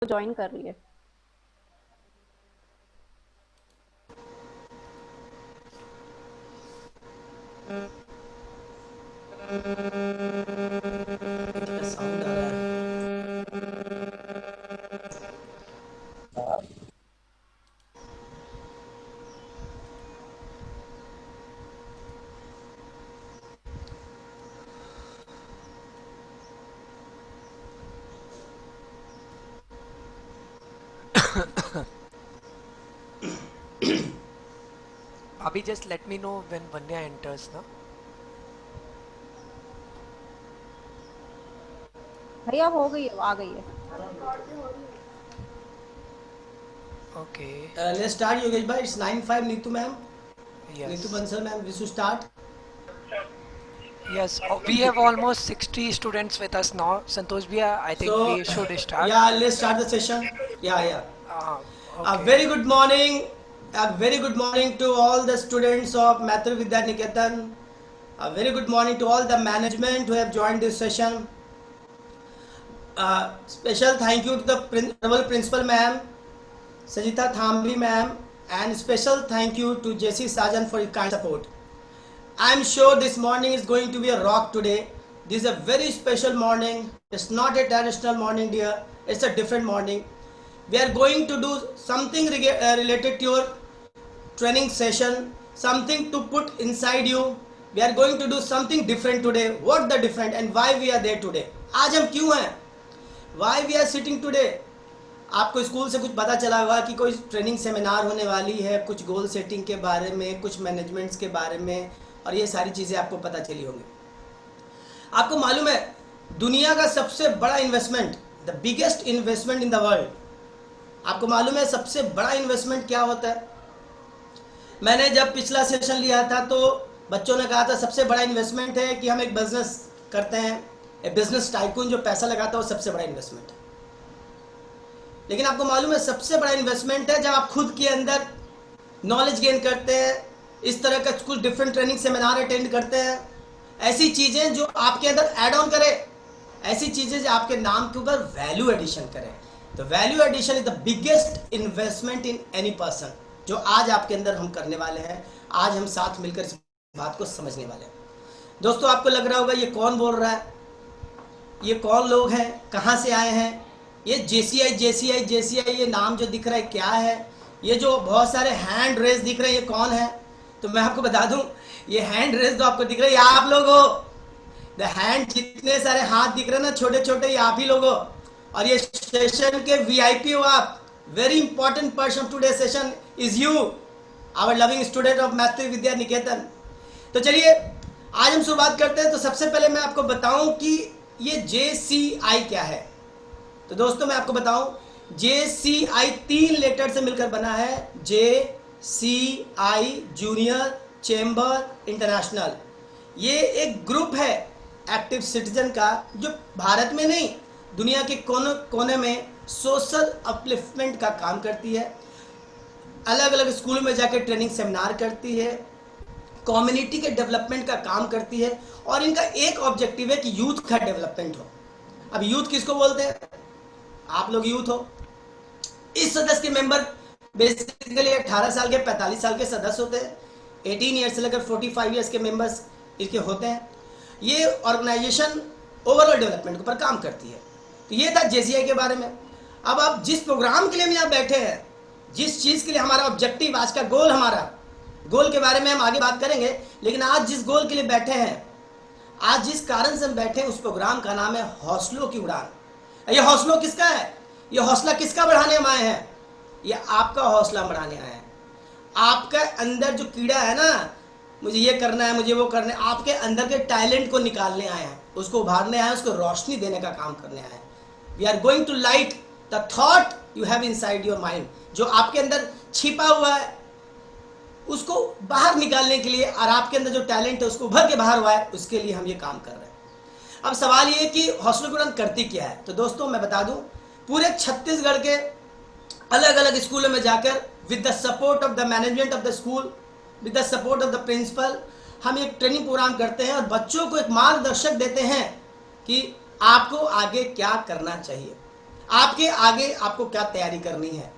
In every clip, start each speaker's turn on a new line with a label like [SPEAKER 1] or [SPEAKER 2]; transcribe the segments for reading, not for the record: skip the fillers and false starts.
[SPEAKER 1] Join कर रही है।
[SPEAKER 2] साउंड आ रहा है।
[SPEAKER 3] Abhi, just let me know when Vanya enters, na?
[SPEAKER 1] भैया हो गई है, आ गई है।
[SPEAKER 3] Okay.
[SPEAKER 2] लेट्स स्टार्ट योगेश भाई। It's 9:05। Neetu ma'am, Neetu
[SPEAKER 3] Yes.
[SPEAKER 2] Bansal ma'am, we should start.
[SPEAKER 3] Yes. We have almost 60 students with us now. Santosh bhaiya, I
[SPEAKER 2] so
[SPEAKER 3] think we should start.
[SPEAKER 2] या let's start the session. या
[SPEAKER 3] Uh,
[SPEAKER 2] a
[SPEAKER 3] okay.
[SPEAKER 2] very good morning, a very good morning to all the students of Matru Vidya Niketan. A very good morning to all the management who have joined this session. Special thank you to the honorable principal ma'am Sajita Thambli ma'am, and special thank you to JC Sajan for your kind support. I am sure this morning is going to be a rock today. This is a very special morning. It's not a traditional morning, dear. It's a different morning. We are going to do something related to your training session, something to put inside you. We are going to do something different today. What the different and why we are there today? आज हम क्यों हैं? Why we are sitting today? आपको school से कुछ पता चला होगा कि कोई ट्रेनिंग सेमिनार होने वाली है, कुछ गोल सेटिंग के बारे में, कुछ मैनेजमेंट्स के बारे में, और ये सारी चीज़ें आपको पता चली होंगी। आपको मालूम है दुनिया का सबसे बड़ा investment, the biggest investment in the world, आपको मालूम है सबसे बड़ा इन्वेस्टमेंट क्या होता है? मैंने जब पिछला सेशन लिया था तो बच्चों ने कहा था सबसे बड़ा इन्वेस्टमेंट है कि हम एक बिजनेस करते हैं, एक बिजनेस टाइकून जो पैसा लगाता है वो सबसे बड़ा इन्वेस्टमेंट है। लेकिन आपको मालूम है सबसे बड़ा इन्वेस्टमेंट है जब आप खुद के अंदर नॉलेज गेन करते हैं, इस तरह का कुछ डिफरेंट ट्रेनिंग सेमिनार अटेंड करते हैं, ऐसी चीज़ें जो आपके अंदर ऐड ऑन करे, ऐसी चीज़ें जो आपके नाम के ऊपर वैल्यू एडिशन करें। तो value addition is the biggest investment in any person, जो आज आपके अंदर हम करने वाले हैं। आज हम साथ मिलकर इस बात को समझने वाले हैं। दोस्तों आपको लग रहा होगा ये कौन बोल रहा है, ये कौन लोग हैं, कहाँ से आए हैं? ये जेसीआई जेसीआई जेसीआई ये नाम जो दिख रहा है क्या है? ये जो बहुत सारे हैंड रेस दिख रहे हैं ये कौन है? तो मैं आपको बता दूं ये हैंड रेस जो आपको दिख रहे हैं ये आप लोग हो। द हैंड, जितने सारे हाथ दिख रहे हैं ना छोटे छोटे, ये आप ही लोग हो। और ये सेशन के वीआईपी हो आप। Very important person today session is you, our loving student of Maitri Vidya निकेतन। तो चलिए आज हम शुरुआत करते हैं। तो सबसे पहले मैं आपको बताऊं कि ये JCI क्या है। तो दोस्तों मैं आपको बताऊं JCI 3 लेटर से मिलकर बना है। JCI junior chamber international. ये एक ग्रुप है एक्टिव सिटीजन का जो भारत में नहीं दुनिया के कोने कोने में सोशल अपलिफ्टमेंट का काम करती है, अलग अलग स्कूलों में जाकर ट्रेनिंग सेमिनार करती है, कम्युनिटी के डेवलपमेंट का काम करती है, और इनका एक ऑब्जेक्टिव है कि यूथ का डेवलपमेंट हो। अब यूथ किसको बोलते हैं? आप लोग यूथ हो। इस सदस्य के मेंबर बेसिकली 18 साल के 45 साल के सदस्य होते हैं। 18 ईयर्स से लेकर 45 ईयर्स के मेंबर्स इसके होते हैं। ये ऑर्गेनाइजेशन ओवरऑल डेवलपमेंट के ऊपर काम करती है। तो ये था JCI के बारे में। अब आप जिस प्रोग्राम के लिए हम यहाँ बैठे हैं, जिस चीज़ के लिए हमारा ऑब्जेक्टिव, आज का गोल, हमारा गोल के बारे में हम आगे बात करेंगे, लेकिन आज जिस गोल के लिए बैठे हैं, आज जिस कारण से हम बैठे हैं, उस प्रोग्राम का नाम है हौसलों की उड़ान। ये हौसलों किसका है? ये हौसला किसका बढ़ाने हम आए हैं? ये आपका हौसला बढ़ाने आए हैं। आपका अंदर जो कीड़ा है ना, मुझे ये करना है, मुझे वो करना है, आपके अंदर के टैलेंट को निकालने आए हैं, उसको उभारने आए हैं, उसको रोशनी देने का काम करने आए हैं। We are going to light the thought you have inside your mind, जो आपके अंदर छिपा हुआ है उसको बाहर निकालने के लिए, और आपके अंदर जो टैलेंट है उसको उभर के बाहर हुआ है, उसके लिए हम ये काम कर रहे हैं। अब सवाल ये कि हौसलों की उड़ान करती क्या है? तो दोस्तों मैं बता दूं, पूरे छत्तीसगढ़ के अलग अलग स्कूलों में जाकर with the support of the management of the school, with the support of the principal, हम एक ट्रेनिंग प्रोग्राम करते हैं और बच्चों को एक मार्गदर्शक देते हैं कि आपको आगे क्या करना चाहिए। आपके आगे आपको क्या तैयारी करनी है।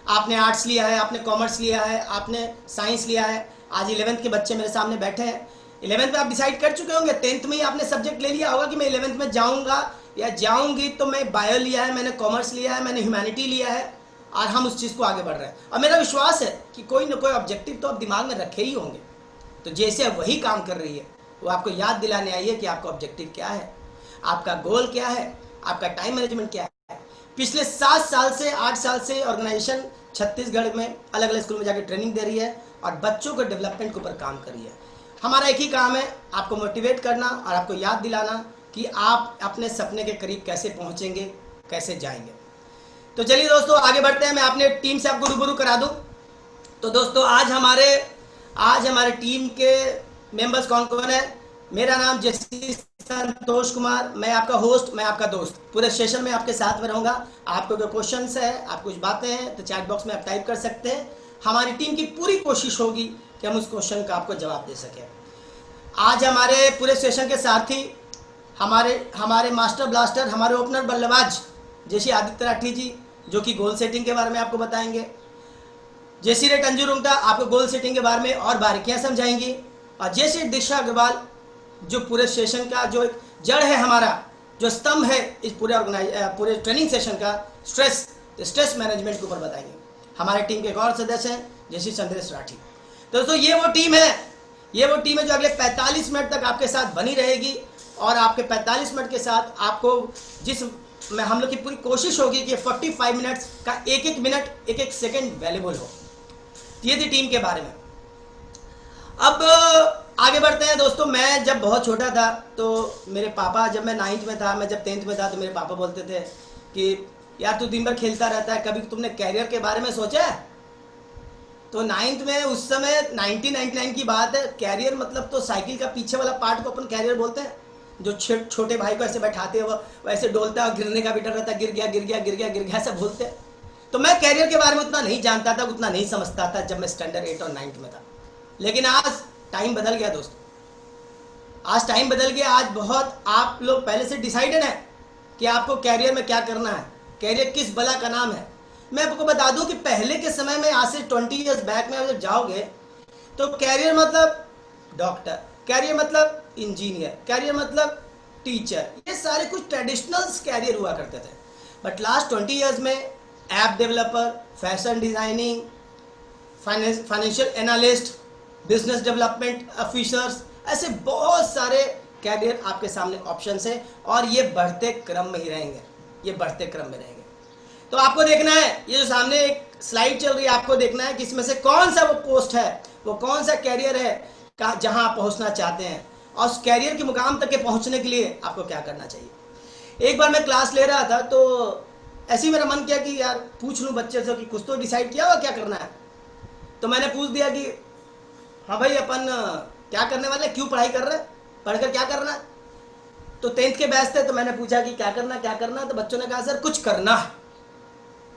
[SPEAKER 2] आपने आर्ट्स लिया है, आपने कॉमर्स लिया है, आपने साइंस लिया है। आज 11th के बच्चे मेरे सामने बैठे हैं। 11th में आप डिसाइड कर चुके होंगे, 10th में ही आपने सब्जेक्ट ले लिया होगा कि मैं 11th में जाऊंगा या जाऊंगी, तो मैं बायो लिया है, मैंने कॉमर्स लिया है, मैंने ह्यूमैनिटी लिया है, और हम उस चीज़ को आगे बढ़ रहे हैं। और मेरा विश्वास है कि कोई ना कोई ऑब्जेक्टिव तो आप दिमाग में रखे ही होंगे। तो जैसे वही काम कर रही है, वो आपको याद दिलाने आई है कि आपका ऑब्जेक्टिव क्या है, आपका गोल क्या है, आपका टाइम मैनेजमेंट क्या है। पिछले 7 साल से 8 साल से ऑर्गेनाइजेशन छत्तीसगढ़ में अलग अलग स्कूल में जाकर ट्रेनिंग दे रही है और बच्चों के डेवलपमेंट के ऊपर काम कर रही है। हमारा एक ही काम है, आपको मोटिवेट करना और आपको याद दिलाना कि आप अपने सपने के करीब कैसे पहुंचेंगे, कैसे जाएंगे। तो चलिए दोस्तों आगे बढ़ते हैं, मैं अपने टीम से आपको रूबरू करा दूं। तो दोस्तों आज हमारे टीम के मेंबर्स कौन कौन है। मेरा नाम जेसी संतोष कुमार, मैं आपका होस्ट, मैं आपका दोस्त। पूरे सेशन में आपके साथ में रहूंगा। आपको कोई क्वेश्चंस है, आप कुछ बातें हैं तो चैट बॉक्स में आप टाइप कर सकते हैं। हमारी टीम की पूरी कोशिश होगी कि हम उस क्वेश्चन का आपको जवाब दे सकें। आज हमारे पूरे सेशन के साथी हमारे मास्टर ब्लास्टर, हमारे ओपनर बल्लेबाज जैसे आदित्य राठी जी, जो कि गोल सेटिंग के बारे में आपको बताएंगे। जैसी रे टंजू रुंगटा आपको गोल सेटिंग के बारे में और बारीकियां समझाएंगी। और जैसे दिशा अग्रवाल, जो पूरे सेशन का जो एक जड़ है, हमारा जो स्तंभ है इस पूरे ट्रेनिंग सेशन का, स्ट्रेस मैनेजमेंट के ऊपर बताएंगे। हमारे टीम के एक और सदस्य हैं जैसे चंद्रेश राठी। तो दोस्तों ये वो टीम है जो अगले 45 मिनट तक आपके साथ बनी रहेगी। और आपके 45 मिनट के साथ आपको हम लोग की पूरी कोशिश होगी कि 45 मिनट्स का एक एक मिनट, एक एक सेकेंड वैल्यूबल हो। ये थी टीम के बारे में। अब आगे बढ़ते हैं दोस्तों। मैं जब बहुत छोटा था तो मेरे पापा, जब मैं 9th में था, मैं जब 10th में था, तो मेरे पापा बोलते थे कि यार तू दिन भर खेलता रहता है, कभी तुमने कैरियर के बारे में सोचा है। तो 9th में उस समय 1999 की बात है, कैरियर मतलब तो साइकिल का पीछे वाला पार्ट को अपन कैरियर बोलते हैं, जो छोटे भाई को ऐसे बैठाते हैं, वो वैसे डोलता है और गिरने का भी डर रहता है, गिर गया ऐसा बोलते हैं। तो मैं कैरियर के बारे में उतना नहीं जानता था, उतना नहीं समझता था जब मैं स्टैंडर्ड 8 और 9th में था। लेकिन आज टाइम बदल गया दोस्तों, आज टाइम बदल गया। आज बहुत आप लोग पहले से डिसाइडेड है कि आपको कैरियर में क्या करना है, कैरियर किस बला का नाम है। मैं आपको बता दूं कि पहले के समय में, आज से 20 ईयर्स बैक में जब जाओगे तो कैरियर मतलब डॉक्टर, कैरियर मतलब इंजीनियर, कैरियर मतलब टीचर, ये सारे कुछ ट्रेडिशनल कैरियर हुआ करते थे। बट लास्ट 20 ईयर्स में app developer, fashion designing, financial analyst, business development officers, ऐसे बहुत सारे कैरियर आपके सामने ऑप्शंस हैं। और ये बढ़ते क्रम में ही रहेंगे, ये बढ़ते क्रम में रहेंगे। तो आपको देखना है, ये जो सामने एक स्लाइड चल रही है, आपको देखना है कि इसमें से कौन सा वो पोस्ट है, वो कौन सा कैरियर है जहां आप पहुंचना चाहते हैं, और उस कैरियर के मुकाम तक के पहुंचने के लिए आपको क्या करना चाहिए। एक बार मैं क्लास ले रहा था तो ऐसे ही मेरा मन किया कि यार पूछ लूं बच्चे से कि कुछ तो डिसाइड किया हुआ क्या करना है। तो मैंने पूछ दिया कि हाँ भाई अपन क्या करने वाले, क्यों पढ़ाई कर रहे हैं, पढ़कर क्या करना है। तो 10th के बैच थे, तो मैंने पूछा कि क्या करना। तो बच्चों ने कहा सर कुछ करना है।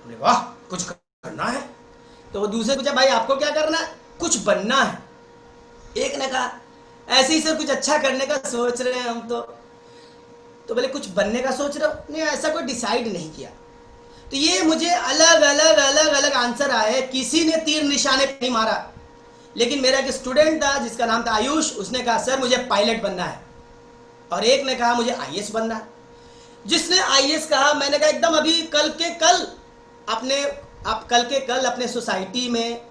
[SPEAKER 2] हमने वाह कुछ करना है। तो वो दूसरे पूछा भाई आपको क्या करना है, कुछ बनना है। एक ने कहा ऐसे ही सर कुछ अच्छा करने का सोच रहे हैं हम तो बोले कुछ बनने का सोच रहे हो, नहीं ऐसा कोई डिसाइड नहीं किया। तो ये मुझे अलग अलग आंसर आए, किसी ने तीर निशाने नहीं मारा। लेकिन मेरा एक स्टूडेंट था जिसका नाम था आयुष, उसने कहा सर मुझे पायलट बनना है, और एक ने कहा मुझे आईएएस बनना है। जिसने आईएएस कहा, मैंने कहा एकदम अभी कल के कल अपने सोसाइटी में,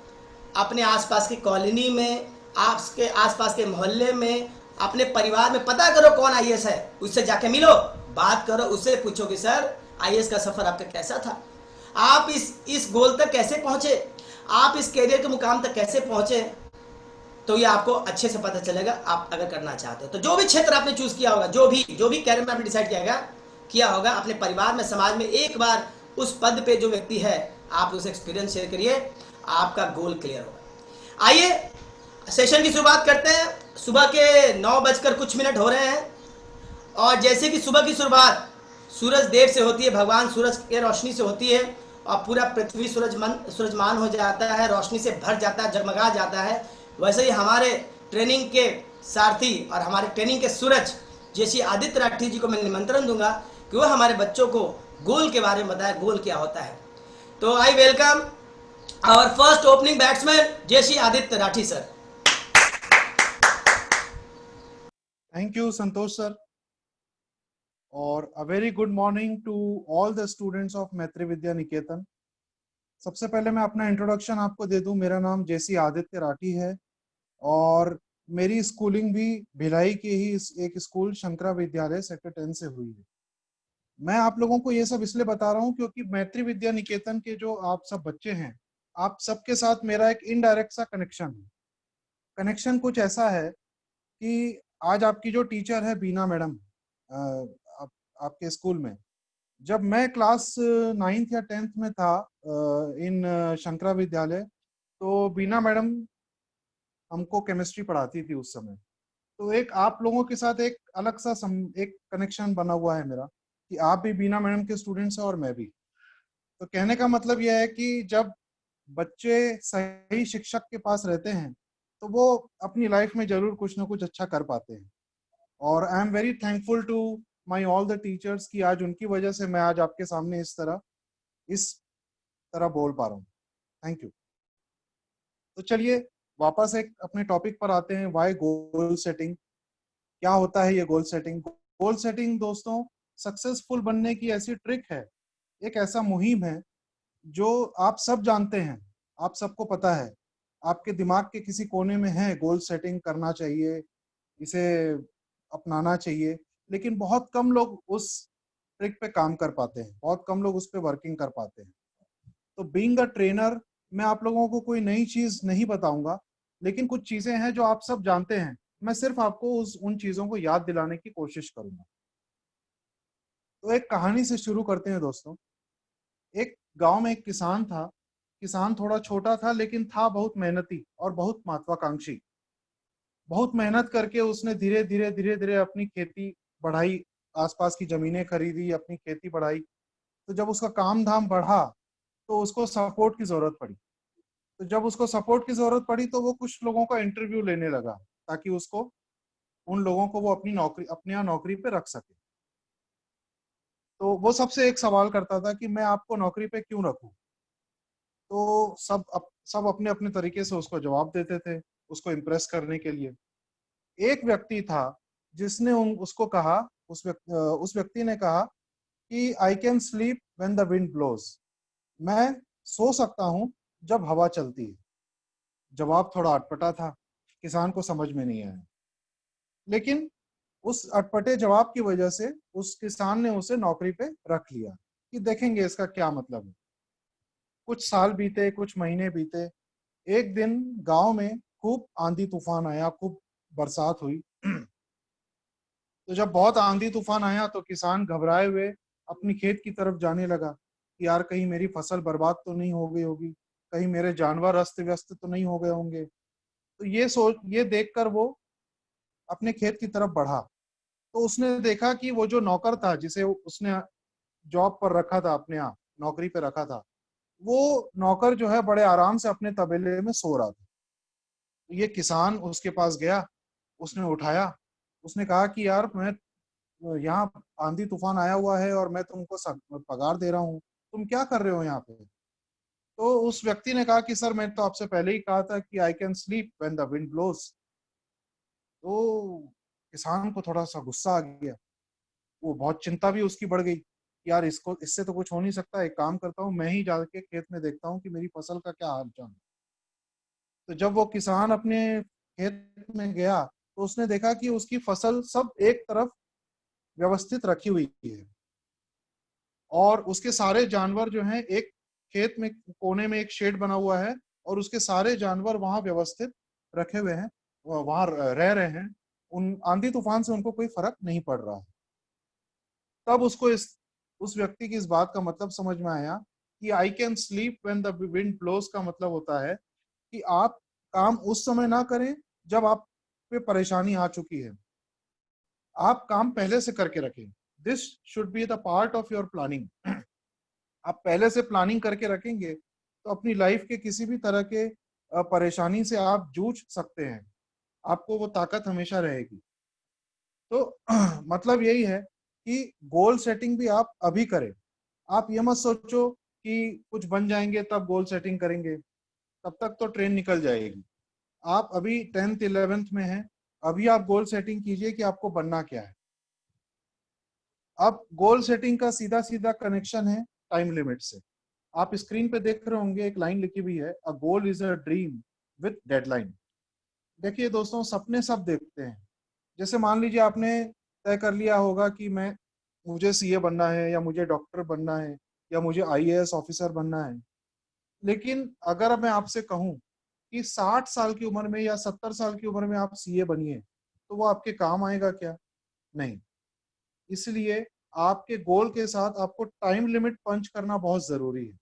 [SPEAKER 2] अपने आसपास की कॉलोनी में, आपके आसपास के मोहल्ले में, अपने परिवार में पता करो कौन आईएएस है, उससे जाके मिलो, बात करो, उससे पूछो कि सर आईएएस का सफर आपका कैसा था, आप इस गोल तक कैसे पहुंचे, आप इस कैरियर के मुकाम तक कैसे पहुंचे। तो ये आपको अच्छे से पता चलेगा आप अगर करना चाहते हो। तो जो भी क्षेत्र आपने चूज किया होगा, जो भी कैरियर में आपने डिसाइड किया होगा, अपने परिवार में, समाज में एक बार उस पद पे जो व्यक्ति है आप उसे एक्सपीरियंस शेयर करिए, आपका गोल क्लियर होगा। आइए सेशन की शुरुआत करते हैं। सुबह के 9:00 हो रहे हैं, और जैसे कि सुबह की शुरुआत सूरज देव से होती है, भगवान सूरज के रोशनी से होती है, और पूरा पृथ्वी सूरजमान हो जाता है, रोशनी से भर जाता है, जगमगा जाता है। वैसे ही हमारे ट्रेनिंग के सारथी और हमारे ट्रेनिंग के सूरज जैसे आदित्य राठी जी को मैं निमंत्रण दूंगा कि वो हमारे बच्चों को गोल के बारे में बताया, गोल क्या होता है। तो I welcome our first opening batsman J C Aditya Rathi sir.
[SPEAKER 4] Thank you, Santosh sir. और a very good morning to all the students of मैत्री विद्या निकेतन। सबसे पहले मैं अपना इंट्रोडक्शन आपको दे दूं। मेरा नाम जेसी आदित्य राठी है और मेरी स्कूलिंग भी भिलाई के ही एक स्कूल शंकरा विद्यालय सेक्टर 10 से हुई है। मैं आप लोगों को ये सब इसलिए बता रहा हूँ क्योंकि मैत्री विद्या निकेतन के जो आप सब बच्चे हैं, आप सबके साथ मेरा एक इनडायरेक्ट सा कनेक्शन है। कनेक्शन कुछ ऐसा है कि आज आपकी जो टीचर है बीना मैडम आपके स्कूल में, जब मैं क्लास 9th या 10th में था इन शंकरा विद्यालय, तो बीना मैडम हमको केमिस्ट्री पढ़ाती थी उस समय। तो एक आप लोगों के साथ एक अलग सा एक कनेक्शन बना हुआ है मेरा कि आप भी बीना मैडम के स्टूडेंट्स हैं और मैं भी। तो कहने का मतलब यह है कि जब बच्चे सही शिक्षक के पास रहते हैं तो वो अपनी लाइफ में जरूर कुछ ना कुछ अच्छा कर पाते हैं। और I am very thankful to my all the teachers कि आज उनकी वजह से मैं आज आपके सामने इस तरह बोल पा रहा हूँ। Thank you. तो चलिए वापस एक अपने टॉपिक पर आते हैं। वाई गोल सेटिंग, क्या होता है ये गोल सेटिंग? गोल सेटिंग दोस्तों सक्सेसफुल बनने की ऐसी ट्रिक है, एक ऐसा मुहिम है जो आप सब जानते हैं, आप सबको पता है, आपके दिमाग के किसी कोने में है गोल सेटिंग करना चाहिए, इसे अपनाना चाहिए, लेकिन बहुत कम लोग उस ट्रिक पे काम कर पाते हैं, बहुत कम लोग उस पे वर्किंग कर पाते हैं। तो बीइंग अ ट्रेनर मैं आप लोगों को कोई नई चीज नहीं बताऊंगा, लेकिन कुछ चीजें हैं जो आप सब जानते हैं, मैं सिर्फ आपको उन चीजों को याद दिलाने की कोशिश करूंगा। तो एक कहानी से शुरू करते हैं दोस्तों। एक गांव में एक किसान था। किसान थोड़ा छोटा था लेकिन था बहुत मेहनती और बहुत महत्वाकांक्षी। बहुत मेहनत करके उसने धीरे धीरे धीरे धीरे अपनी खेती बढ़ाई, आसपास की जमीनें खरीदी, अपनी खेती बढ़ाई। तो जब उसका काम धाम बढ़ा तो उसको सपोर्ट की जरूरत पड़ी। तो जब उसको सपोर्ट की जरूरत पड़ी तो वो कुछ लोगों का इंटरव्यू लेने लगा ताकि उसको उन लोगों को वो अपने यहाँ नौकरी पे रख सके। तो वो सबसे एक सवाल करता था कि मैं आपको नौकरी पे क्यों रखूं। तो सब अपने अपने तरीके से उसको जवाब देते थे, उसको इम्प्रेस करने के लिए। एक व्यक्ति था जिसने उसको कहा, उस व्यक्ति ने कहा कि I can sleep when the wind blows, मैं सो सकता हूं जब हवा चलती है। जवाब थोड़ा अटपटा था, किसान को समझ में नहीं आया, लेकिन उस अटपटे जवाब की वजह से उस किसान ने उसे नौकरी पे रख लिया कि देखेंगे इसका क्या मतलब है। कुछ साल बीते, कुछ महीने बीते। एक दिन गांव में खूब आंधी तूफान आया, खूब बरसात हुई। तो जब बहुत आंधी तूफान आया तो किसान घबराए हुए अपनी खेत की तरफ जाने लगा कि यार कहीं मेरी फसल बर्बाद तो नहीं हो गई होगी, कहीं मेरे जानवर अस्त व्यस्त तो नहीं हो गए होंगे। तो ये देखकर वो अपने खेत की तरफ बढ़ा। तो उसने देखा कि वो जो नौकर था जिसे उसने जॉब पर रखा था, अपने यहाँ नौकरी पे रखा था, वो नौकर जो है बड़े आराम से अपने तबेले में सो रहा था। तो ये किसान उसके पास गया, उसने उठाया, उसने कहा कि यार मैं यहाँ आंधी तूफान आया हुआ है और मैं तुमको पगार दे रहा हूँ, तुम क्या कर रहे हो यहाँ पे? तो उस व्यक्ति ने कहा कि सर मैं तो आपसे पहले ही कहा था कि I can sleep when the wind blows. तो किसान को थोड़ा सा गुस्सा आ गया, वो बहुत चिंता भी उसकी बढ़ गई। यार इसको इससे तो कुछ हो नहीं सकता, एक काम करता हूँ मैं ही जाके खेत में देखता हूँ कि मेरी फसल का क्या हाल चाल है। तो जब वो किसान अपने खेत में गया तो उसने देखा कि उसकी फसल सब एक तरफ व्यवस्थित रखी हुई है और उसके सारे जानवर जो हैं एक खेत में कोने में एक शेड बना हुआ है और उसके सारे जानवर वहां व्यवस्थित रखे हुए हैं, वहां रह रहे हैं। उन आंधी तूफान से उनको कोई फर्क नहीं पड़ रहा है। तब उसको उस व्यक्ति की इस बात का मतलब समझ में आया कि I can sleep when the wind blows का मतलब होता है कि आप काम उस समय ना करें जब आप पे परेशानी आ चुकी है, आप काम पहले से करके रखें। This should be the part of your planning. आप पहले से प्लानिंग करके रखेंगे तो अपनी लाइफ के किसी भी तरह के परेशानी से आप जूझ सकते हैं, आपको वो ताकत हमेशा रहेगी। तो मतलब यही है कि गोल सेटिंग भी आप अभी करें, आप ये मत सोचो कि कुछ बन जाएंगे तब गोल सेटिंग करेंगे, तब तक तो ट्रेन निकल जाएगी। आप अभी 10th 11th में हैं, अभी आप गोल सेटिंग कीजिए कि आपको बनना क्या है। अब गोल सेटिंग का सीधा सीधा कनेक्शन है टाइम लिमिट से। आप स्क्रीन पे देख रहे होंगे एक लाइन लिखी हुई है, a goal is a dream with deadline. देखिए दोस्तों, सपने सब देखते हैं। जैसे मान लीजिए आपने तय कर लिया होगा कि मुझे सीए बनना है, या मुझे डॉक्टर बनना है, या मुझे आईएएस ऑफिसर बनना है। लेकिन अगर मैं आपसे कहूं कि 60 साल की उम्र में या 70 साल की उम्र में आप सीए बनिए, तो वो आपके काम आएगा क्या? नहीं। इसलिए आपके गोल के साथ आपको टाइम लिमिट पंच करना बहुत जरूरी है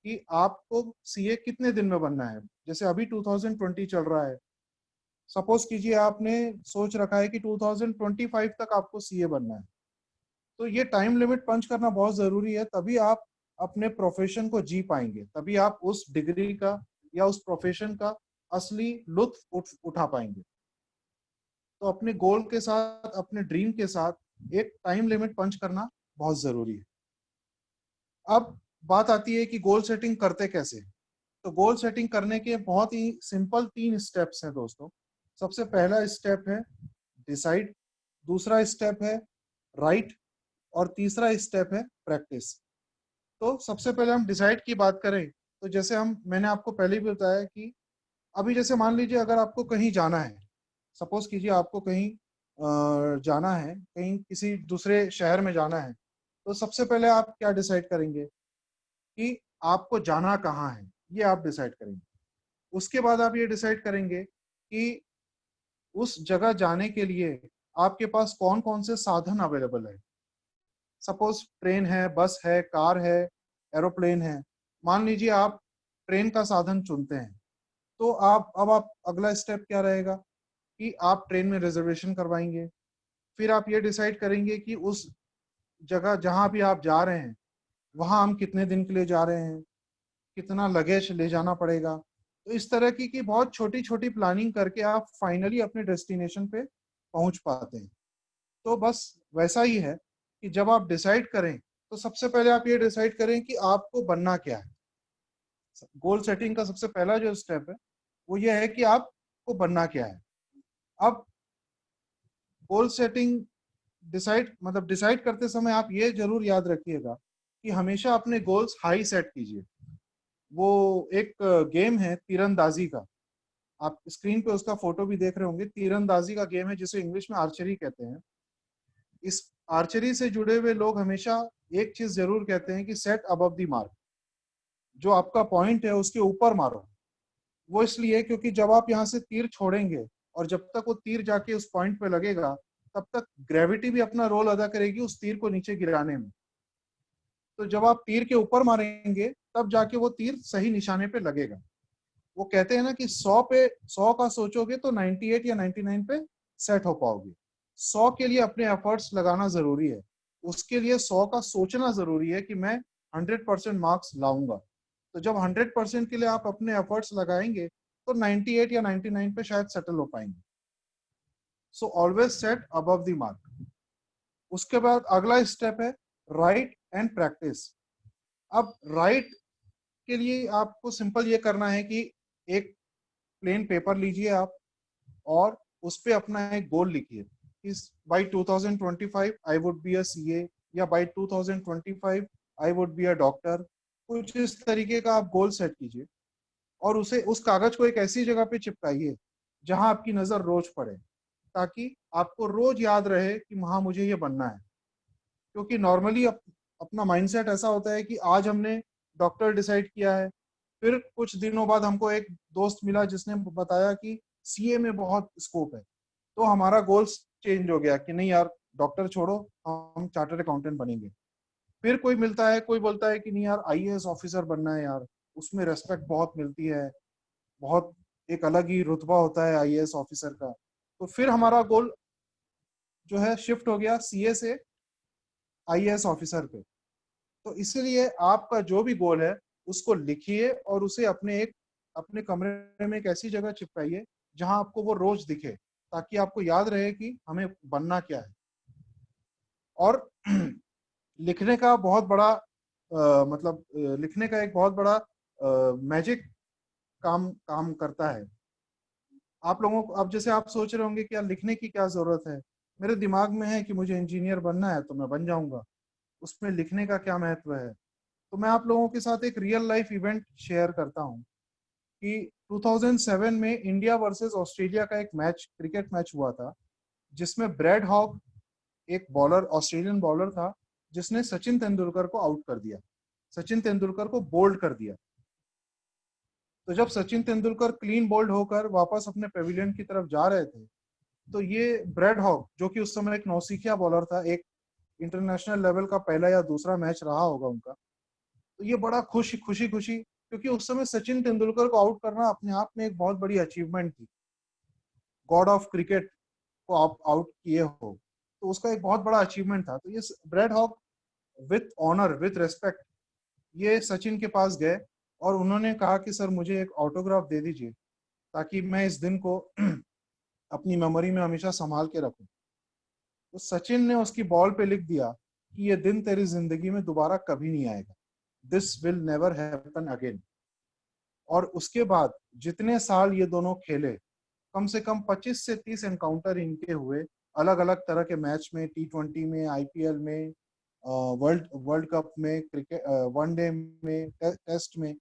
[SPEAKER 4] कि आपको सीए कितने दिन में बनना है। जैसे अभी 2020 चल रहा है, सपोज कीजिए आपने सोच रखा है कि 2025 तक आपको सीए बनना है, तो ये टाइम लिमिट पंच करना बहुत जरूरी है। तभी आप अपने प्रोफेशन को जी पाएंगे, तभी आप उस डिग्री का या उस प्रोफेशन का असली लुत्फ उठा पाएंगे। तो अपने गोल के साथ, अपने ड्रीम के साथ एक टाइम लिमिट पंच करना बहुत जरूरी है। अब बात आती है कि गोल सेटिंग करते कैसे। तो गोल सेटिंग करने के बहुत ही सिंपल 3 स्टेप्स हैं दोस्तों। सबसे पहला स्टेप है डिसाइड, दूसरा स्टेप है राइट, और तीसरा स्टेप है प्रैक्टिस। तो सबसे पहले हम डिसाइड की बात करें, तो जैसे मैंने आपको पहले भी बताया कि अभी जैसे मान लीजिए अगर आपको कहीं जाना है, सपोज कीजिए आपको कहीं जाना है, कहीं किसी दूसरे शहर में जाना है, तो सबसे पहले आप क्या डिसाइड करेंगे कि आपको जाना कहाँ है, ये आप डिसाइड करेंगे। उसके बाद आप ये डिसाइड करेंगे कि उस जगह जाने के लिए आपके पास कौन कौन से साधन अवेलेबल है। सपोज ट्रेन है, बस है, कार है, एरोप्लेन है। मान लीजिए आप ट्रेन का साधन चुनते हैं, तो आप अगला स्टेप क्या रहेगा कि आप ट्रेन में रिजर्वेशन करवाएंगे। फिर आप ये डिसाइड करेंगे कि उस जगह जहां भी आप जा रहे हैं, वहां हम कितने दिन के लिए जा रहे हैं, कितना लगेज ले जाना पड़ेगा। तो इस तरह की बहुत छोटी छोटी प्लानिंग करके आप फाइनली अपने डेस्टिनेशन पे पहुंच पाते हैं। तो बस वैसा ही है कि जब आप डिसाइड करें, तो सबसे पहले आप ये डिसाइड करें कि आपको बनना क्या है। गोल सेटिंग का सबसे पहला जो स्टेप है वो ये है कि आपको बनना क्या है। अब गोल सेटिंग डिसाइड करते समय आप ये जरूर याद रखिएगा कि हमेशा अपने गोल्स हाई सेट कीजिए। वो एक गेम है तीरंदाजी का, आप स्क्रीन पे उसका फोटो भी देख रहे होंगे। तीरंदाजी का गेम है जिसे इंग्लिश में आर्चरी कहते हैं। इस आर्चरी से जुड़े हुए लोग हमेशा एक चीज जरूर कहते हैं कि सेट अबव द मार्क, जो आपका पॉइंट है उसके ऊपर मारो। वो इसलिए क्योंकि जब आप यहाँ से तीर छोड़ेंगे और जब तक वो तीर जाके उस पॉइंट पे लगेगा, तब तक ग्रेविटी भी अपना रोल अदा करेगी उस तीर को नीचे गिराने में। तो जब आप तीर के ऊपर मारेंगे तब जाके वो तीर सही निशाने पे लगेगा। वो कहते हैं ना कि 100 का सोचोगे तो 98 या 99 पे सेट हो पाओगे। 100 के लिए अपने एफर्ट्स लगाना जरूरी है, उसके लिए 100 का सोचना जरूरी है कि मैं 100% मार्क्स लाऊंगा। तो जब 100% के लिए आप अपने एफर्ट्स लगाएंगे तो 98 या 99 पे शायद सेटल हो पाएंगे। So always set above the mark. उसके बाद अगला स्टेप है राइट एंड प्रैक्टिस। अब राइट के लिए आपको सिंपल ये करना है कि एक प्लेन पेपर लीजिए आप, और उस पे अपना एक गोल लिखिए। इस by 2025 I would be a CA, या by 2025 I would be a doctor. कुछ इस तरीके का आप गोल सेट कीजिए और उसे उस कागज को एक ऐसी जगह पे चिपकाइए जहां आपकी नजर रोज पड़े, ताकि आपको रोज याद रहे कि हाँ मुझे ये बनना है। क्योंकि नॉर्मली अपना माइंडसेट ऐसा होता है कि आज हमने डॉक्टर डिसाइड किया है, फिर कुछ दिनों बाद हमको एक दोस्त मिला जिसने बताया कि सीए में बहुत स्कोप है, तो हमारा गोल्स चेंज हो गया कि नहीं यार डॉक्टर छोड़ो, हम चार्टर्ड अकाउंटेंट बनेंगे। फिर कोई मिलता है, कोई बोलता है कि नहीं यार आईएएस ऑफिसर बनना है यार, उसमें रेस्पेक्ट बहुत मिलती है, बहुत एक अलग ही रुतबा होता है आईएएस ऑफिसर का। तो फिर हमारा गोल जो है शिफ्ट हो गया सीए से आईएएस ऑफिसर पे। तो इसीलिए आपका जो भी गोल है उसको लिखिए और उसे अपने कमरे में एक ऐसी जगह चिपकाइए जहां आपको वो रोज दिखे, ताकि आपको याद रहे कि हमें बनना क्या है। और लिखने का बहुत बड़ा मतलब लिखने का एक बहुत बड़ा मैजिक काम काम करता है। आप लोगों को अब जैसे आप सोच रहे होंगे कि यार लिखने की क्या जरूरत है, मेरे दिमाग में है कि मुझे इंजीनियर बनना है तो मैं बन जाऊंगा, उसमें लिखने का क्या महत्व है। तो मैं आप लोगों के साथ एक रियल लाइफ इवेंट शेयर करता हूँ कि 2007 में इंडिया वर्सेस ऑस्ट्रेलिया का एक मैच, क्रिकेट मैच हुआ था, जिसमें ब्रैड हॉग एक बॉलर, ऑस्ट्रेलियन बॉलर था, जिसने सचिन तेंदुलकर को आउट कर दिया, सचिन तेंदुलकर को बोल्ड कर दिया। तो जब सचिन तेंदुलकर क्लीन बोल्ड होकर वापस अपने पेविलियन की तरफ जा रहे थे, तो ये ब्रैड हॉग, जो कि उस समय एक नौसिखिया बॉलर था, एक इंटरनेशनल लेवल का पहला या दूसरा मैच रहा होगा उनका, तो ये बड़ा खुशी खुशी खुशी, क्योंकि उस समय सचिन तेंदुलकर को आउट करना अपने आप में एक बहुत बड़ी अचीवमेंट थी। गॉड ऑफ क्रिकेट को आप आउट किए हो, तो उसका एक बहुत बड़ा अचीवमेंट था। तो ये Brad Hogg with honour, with respect, ये सचिन के पास गए और उन्होंने कहा कि सर मुझे एक ऑटोग्राफ दे दीजिए ताकि मैं इस दिन को अपनी मेमोरी में हमेशा संभाल के रखूं। तो सचिन ने उसकी बॉल पे लिख दिया कि ये दिन तेरी जिंदगी में दोबारा कभी नहीं आएगा, this will never happen again. और उसके बाद जितने साल ये दोनों खेले, कम से कम 25 से 30 एनकाउंटर इनके हुए, अलग अलग तरह के मैच में, T20 में, IPL में, वर्ल्ड कप में, क्रिकेट वनडे में, टेस्ट में,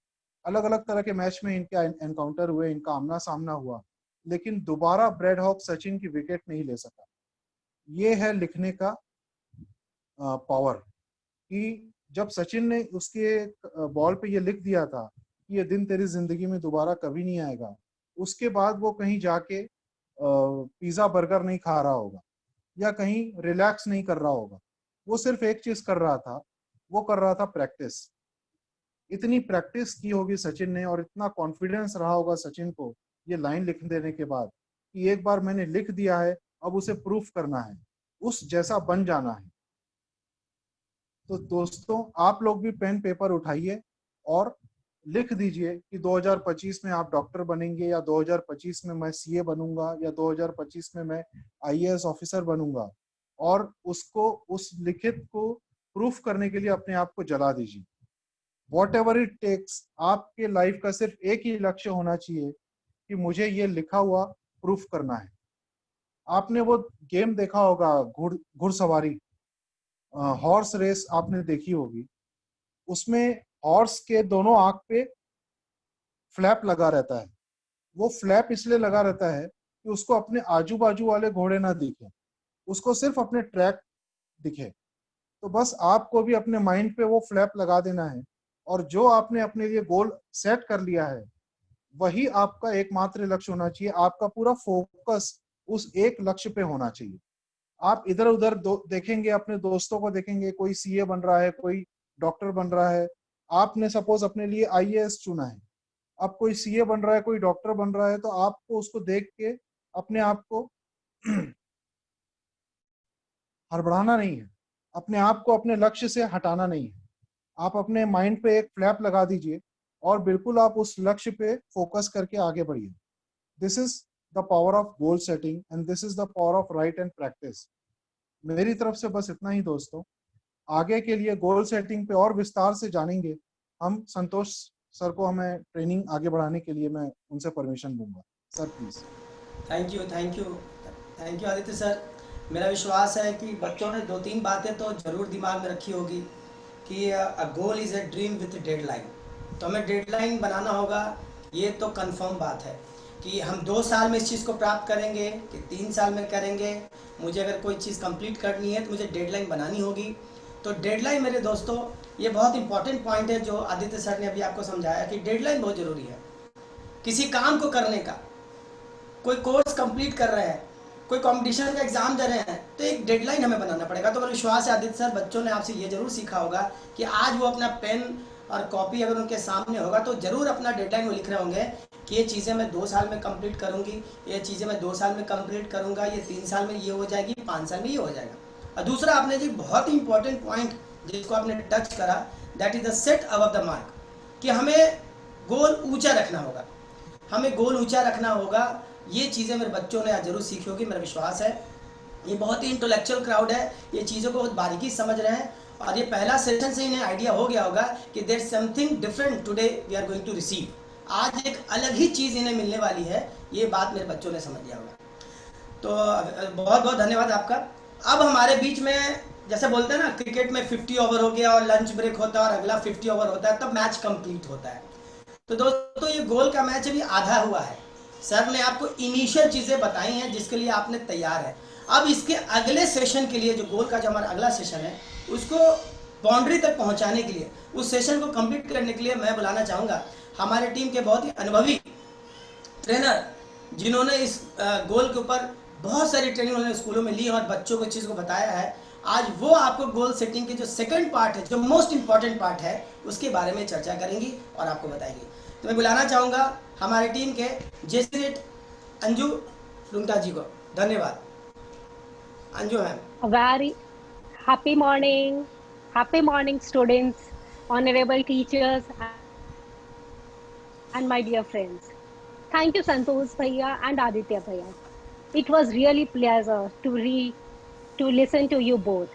[SPEAKER 4] अलग अलग तरह के मैच में इनके एनकाउंटर हुए, इनका आमना सामना हुआ, लेकिन दोबारा ब्रैड हॉग सचिन की विकेट नहीं ले सका। ये है लिखने का पावर, कि जब सचिन ने उसके बॉल पे ये लिख दिया था कि ये दिन तेरी जिंदगी में दोबारा कभी नहीं आएगा, उसके बाद वो कहीं जाके पिज्जा बर्गर नहीं खा रहा होगा या कहीं रिलैक्स नहीं कर रहा होगा। वो सिर्फ एक चीज कर रहा था, वो कर रहा था प्रैक्टिस। इतनी प्रैक्टिस की होगी सचिन ने और इतना कॉन्फिडेंस रहा होगा सचिन को ये लाइन लिख देने के बाद कि एक बार मैंने लिख दिया है, अब उसे प्रूफ करना है, उस जैसा बन जाना है। तो दोस्तों आप लोग भी पेन पेपर उठाइए और लिख दीजिए कि 2025 में आप डॉक्टर बनेंगे, या 2025 में मैं CA बनूंगा, या 2025 में मैं IAS ऑफिसर बनूंगा, और उसको, उस लिखित को प्रूफ करने के लिए अपने आप को जला दीजिए। वॉट एवर इट टेक्स, आपके लाइफ का सिर्फ एक ही लक्ष्य होना चाहिए कि मुझे ये लिखा हुआ प्रूफ करना है। आपने वो गेम देखा होगा, घुड़सवारी, हॉर्स रेस आपने देखी होगी, उसमें हॉर्स के दोनों आंख पे फ्लैप लगा रहता है। वो फ्लैप इसलिए लगा रहता है कि उसको अपने आजू बाजू वाले घोड़े ना दिखे, उसको सिर्फ अपने ट्रैक दिखे। तो बस आपको भी अपने माइंड पे वो फ्लैप लगा देना है, और जो आपने अपने लिए गोल सेट कर लिया है वही आपका एकमात्र लक्ष्य होना चाहिए। आपका पूरा फोकस उस एक लक्ष्य पे होना चाहिए। आप इधर उधर देखेंगे, अपने दोस्तों को देखेंगे, कोई CA बन रहा है, कोई डॉक्टर बन रहा है, आपने सपोज अपने लिए IAS चुना है, अब कोई CA बन रहा है, कोई डॉक्टर बन रहा है, तो आपको उसको देख के अपने आप को हड़बड़ाना नहीं है, अपने आप को अपने लक्ष्य से हटाना नहीं है। आप अपने माइंड पे एक फ्लैप लगा दीजिए और बिल्कुल आप उस लक्ष्य पे फोकस करके आगे बढ़िए। This is the power of goal setting and this is the power of right and practice. मेरी तरफ से बस इतना ही दोस्तों। आगे के लिए गोल सेटिंग पे और विस्तार से जानेंगे हम। संतोष सर को हमें ट्रेनिंग आगे बढ़ाने के लिए मैं उनसे परमिशन दूंगा। Sir please.
[SPEAKER 2] Thank you thank you thank you Aditya sir. मेरा विश्वास है कि बच्चों ने 2-3 बातें तो ज़रूर दिमाग में रखी होगी कि a goal is a dream with deadline. तो हमें डेडलाइन बनाना होगा, ये तो कंफर्म बात है कि हम 2 साल में इस चीज़ को प्राप्त करेंगे कि 3 साल में करेंगे। मुझे अगर कोई चीज़ कंप्लीट करनी है तो मुझे डेडलाइन बनानी होगी। तो डेडलाइन मेरे दोस्तों, ये बहुत इंपॉर्टेंट पॉइंट है जो आदित्य सर ने अभी आपको समझाया कि डेडलाइन बहुत ज़रूरी है किसी काम को करने का। कोई कोर्स कंप्लीट कर रहे हैं, कोई कंपटीशन का एग्जाम दे रहे हैं, तो एक डेडलाइन हमें बनाना पड़ेगा। तो मेरा विश्वास है आदित्य सर, बच्चों ने आपसे ये जरूर सीखा होगा कि आज वो अपना पेन और कॉपी अगर उनके सामने होगा तो जरूर अपना डेडलाइन वो लिख रहे होंगे कि ये चीज़ें मैं 2 साल में कंप्लीट करूंगी, ये चीज़ें मैं 2 साल में कंप्लीट करूंगा, ये 3 साल में ये हो जाएगी, 5 साल में ये हो जाएगा। और दूसरा आपने जी बहुत ही इंपॉर्टेंट पॉइंट जिसको आपने टच करा, that is the set above the mark, कि हमें गोल ऊंचा रखना होगा, हमें गोल ऊंचा रखना होगा। ये चीज़ें मेरे बच्चों ने आज जरूर सीखी होगी, मेरा विश्वास है। ये बहुत ही इंटेलेक्चुअल क्राउड है, ये चीज़ों को बहुत बारीकी समझ रहे हैं और ये पहला सेशन से इन्हें आइडिया हो गया होगा कि there something different today we are going to receive, आज एक अलग ही चीज़ इन्हें मिलने वाली है, ये बात मेरे बच्चों ने समझ लिया होगा। तो बहुत बहुत धन्यवाद आपका। अब हमारे बीच में जैसे बोलते हैं ना, क्रिकेट में 50 ओवर हो गया और लंच ब्रेक होता है और अगला 50 ओवर होता है, तब मैच कंप्लीट होता है। तो दोस्तों ये गोल का मैच अभी आधा हुआ है। सर ने आपको इनिशियल चीज़ें बताई हैं जिसके लिए आपने तैयार है। अब इसके अगले सेशन के लिए, जो गोल का जो हमारा अगला सेशन है, उसको बाउंड्री तक पहुंचाने के लिए, उस सेशन को कंप्लीट करने के लिए मैं बुलाना चाहूँगा हमारे टीम के बहुत ही अनुभवी ट्रेनर, जिन्होंने इस गोल के ऊपर बहुत सारी ट्रेनिंग उन्होंने स्कूलों में ली और बच्चों को इस चीज़ को बताया है। आज वो आपको गोल सेटिंग के जो सेकंड पार्ट है, जो मोस्ट इंपॉर्टेंट पार्ट है, उसके बारे में चर्चा करेंगी और आपको बताएंगी। तो मैं बुलाना चाहूँगा हमारी टीम के जेसी अंजू लुंगटा जी को। धन्यवाद। Anju ma'am.
[SPEAKER 1] Very happy morning, students, honorable teachers, and my dear friends. Thank you, Santosh Bhaiya and Aditya Bhaiya. It was really pleasure to listen to you both.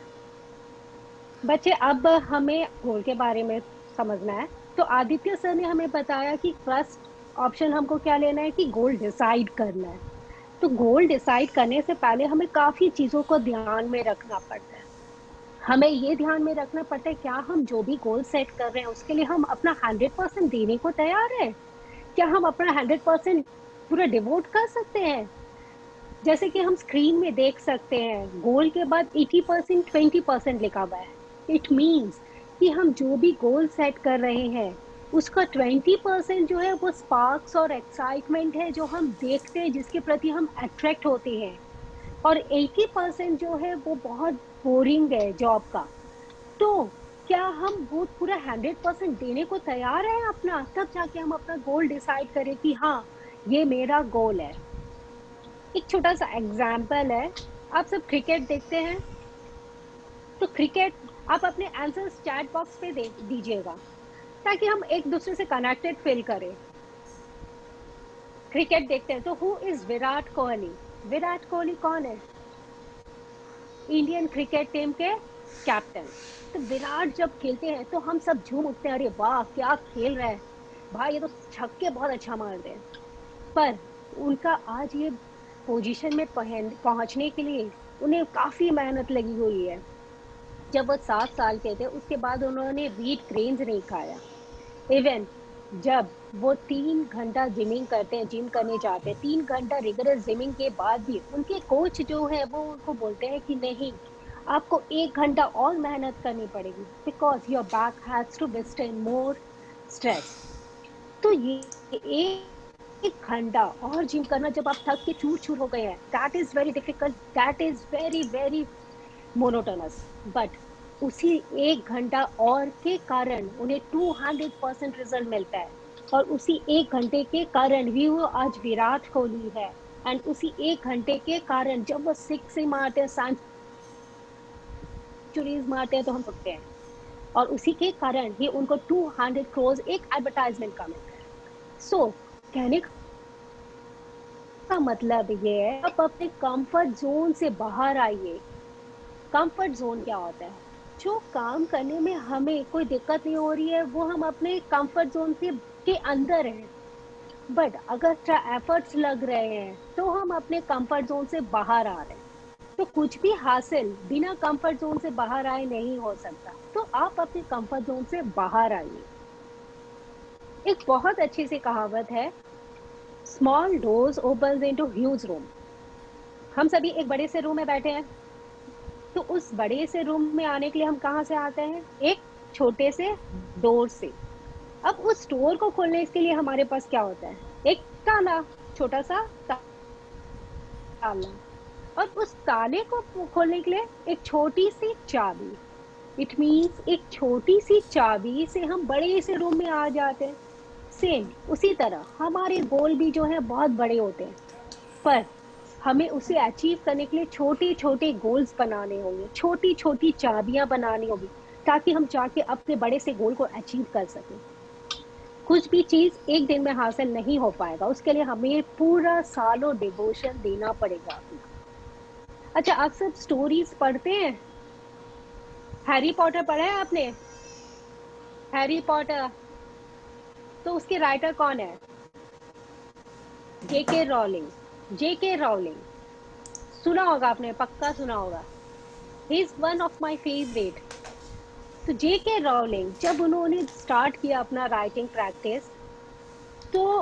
[SPEAKER 1] बच्चे, अब हमें गोल के बारे में समझना है। तो आदित्य सर ने हमें बताया कि फर्स्ट ऑप्शन हमको क्या लेना है कि गोल डिसाइड करना है। तो गोल डिसाइड करने से पहले हमें काफ़ी चीज़ों को ध्यान में रखना पड़ता है। हमें ये ध्यान में रखना पड़ता है क्या हम जो भी गोल सेट कर रहे हैं उसके लिए हम अपना 100% देने को तैयार है? क्या हम अपना 100% पूरा डिवोट कर सकते हैं? जैसे कि हम स्क्रीन में देख सकते हैं, गोल के बाद 80% 20% लिखा हुआ है। इट मीन्स कि हम जो भी गोल सेट कर रहे हैं उसका 20% जो है वो स्पार्क्स और एक्साइटमेंट है जो हम देखते हैं, जिसके प्रति हम अट्रैक्ट होते हैं, और 80% जो है वो बहुत बोरिंग है जॉब का। तो क्या हम वो पूरा 100% देने को तैयार है अपना? तब जाके हम अपना गोल डिसाइड करें कि हाँ ये मेरा गोल है। एक छोटा सा एग्जाम्पल है, आप सब क्रिकेट देखते हैं, तो क्रिकेट आप अपने आंसर्स चैट बॉक्स पे दे दीजिएगा ताकि हम एक दूसरे से कनेक्टेड फील करें। क्रिकेट देखते हैं तो हु इज विराट कोहली? विराट कोहली कौन है? इंडियन क्रिकेट टीम के कैप्टन। तो विराट जब खेलते हैं तो हम सब झूम उठते हैं, अरे वाह क्या खेल रहा है भाई, ये तो छक्के बहुत अच्छा मारते हैं। पर उनका आज ये पोजीशन में पहुंचने के लिए उन्हें काफ़ी मेहनत लगी हुई है। जब वो 7 साल के थे उसके बाद उन्होंने व्हीट ग्रेन्स नहीं खाया। इवन जब वो 3 घंटा जिमिंग करते हैं, जिम करने जाते हैं, 3 घंटा रिगरस जिमिंग के बाद भी उनके कोच जो है वो उनको बोलते हैं कि नहीं, आपको 1 घंटा और मेहनत करनी पड़ेगी because your back has to withstand more stress. तो ये एक घंटा और जिम करना जब आप थक के चूर चूर हो गए हैं, that is very difficult, that is very very monotonous. But उसी 1 घंटा और के कारण उन्हें 200% रिजल्ट मिलता है, और उसी 1 घंटे के कारण भी वो आज विराट कोहली है। एंड उसी 1 घंटे के कारण जब वो 6 से मारते हैं, सेंचुरीज मारते हैं, तो हम उठते हैं, और उसी के कारण ही उनको 200 करोड़ एक एडवर्टाइजमेंट का मिलता है। सो कहने का मतलब ये है, आप अपने कंफर्ट जोन से बाहर आइए। कंफर्ट जोन क्या होता है? जो काम करने में हमें कोई दिक्कत नहीं हो रही है वो हम अपने कंफर्ट जोन के अंदर हैं। बट अगर एफर्ट्स लग रहे हैं तो हम अपने कंफर्ट जोन से बाहर आ रहे हैं। तो कुछ भी हासिल बिना कंफर्ट जोन से बाहर आए नहीं हो सकता। तो आप अपने कंफर्ट जोन से बाहर आइए। एक बहुत अच्छी सी कहावत है, small doors opens into huge room. हम सभी एक बड़े से रूम में बैठे हैं, तो उस बड़े से रूम में आने के लिए हम कहाँ से आते हैं? एक छोटे से डोर से। अब उस डोर को खोलने के लिए हमारे पास क्या होता है? एक ताला, छोटा सा ताला, और उस ताले को खोलने के लिए एक छोटी सी चाबी। इट मीन्स एक छोटी सी चाबी से हम बड़े से रूम में आ जाते हैं। सेम उसी तरह हमारे गोल भी जो है बहुत बड़े होते हैं, पर हमें उसे अचीव करने के लिए छोटे छोटे गोल्स बनाने होंगे, छोटी छोटी चाबियां बनानी होगी, ताकि हम जाके अपने बड़े से गोल को अचीव कर सकें। कुछ भी चीज़ एक दिन में हासिल नहीं हो पाएगा, उसके लिए हमें पूरा सालों डिवोशन देना पड़ेगा अपना। अच्छा, आप सब स्टोरीज पढ़ते हैं? हैरी पॉटर पढ़ा है आपने? हैरी पॉटर, तो उसके राइटर कौन है? जेके रॉलिंग। जेके रॉलिंग सुना होगा आपने, पक्का सुना होगा। He is one of my favourite. तो जेके रॉलिंग जब उन्होंने स्टार्ट किया अपना राइटिंग प्रैक्टिस, तो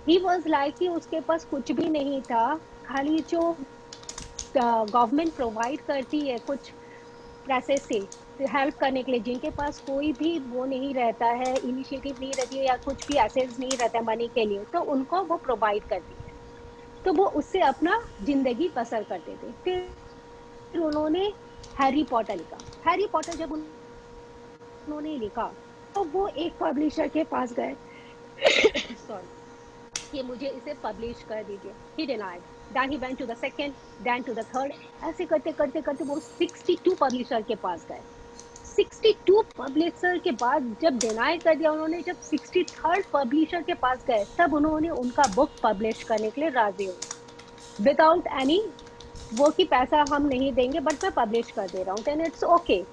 [SPEAKER 1] ही वाज लाइक कि उसके पास कुछ भी नहीं था, खाली जो गवर्नमेंट प्रोवाइड करती है कुछ प्रेसेस से हेल्प करने के लिए, जिनके पास कोई भी वो नहीं रहता है, इनिशिएटिव नहीं रहती है या कुछ भी एसेट्स नहीं रहता मनी के लिए, तो उनको वो प्रोवाइड करती है। तो वो उससे अपना जिंदगी बसर करते थे। फिर उन्होंने हैरी पॉटर लिखा। हैरी पॉटर जब उन्होंने लिखा, तो वो एक पब्लिशर के पास गए सॉरी, कि मुझे इसे पब्लिश कर दीजिए। He denied, then he went to the second, then to the third, ऐसे करते करते करते वो 62 पब्लिशर के पास गए। 62 पब्लिशर के बाद जब डिनाई कर दिया उन्होंने, जब 63rd पब्लिशर के पास गए, तब उन्होंने उनका बुक पब्लिश करने के लिए राजी हुए, विदाउट एनी वो कि पैसा हम नहीं देंगे बट मैं पब्लिश कर दे रहा हूँ, देन इट्स ओके।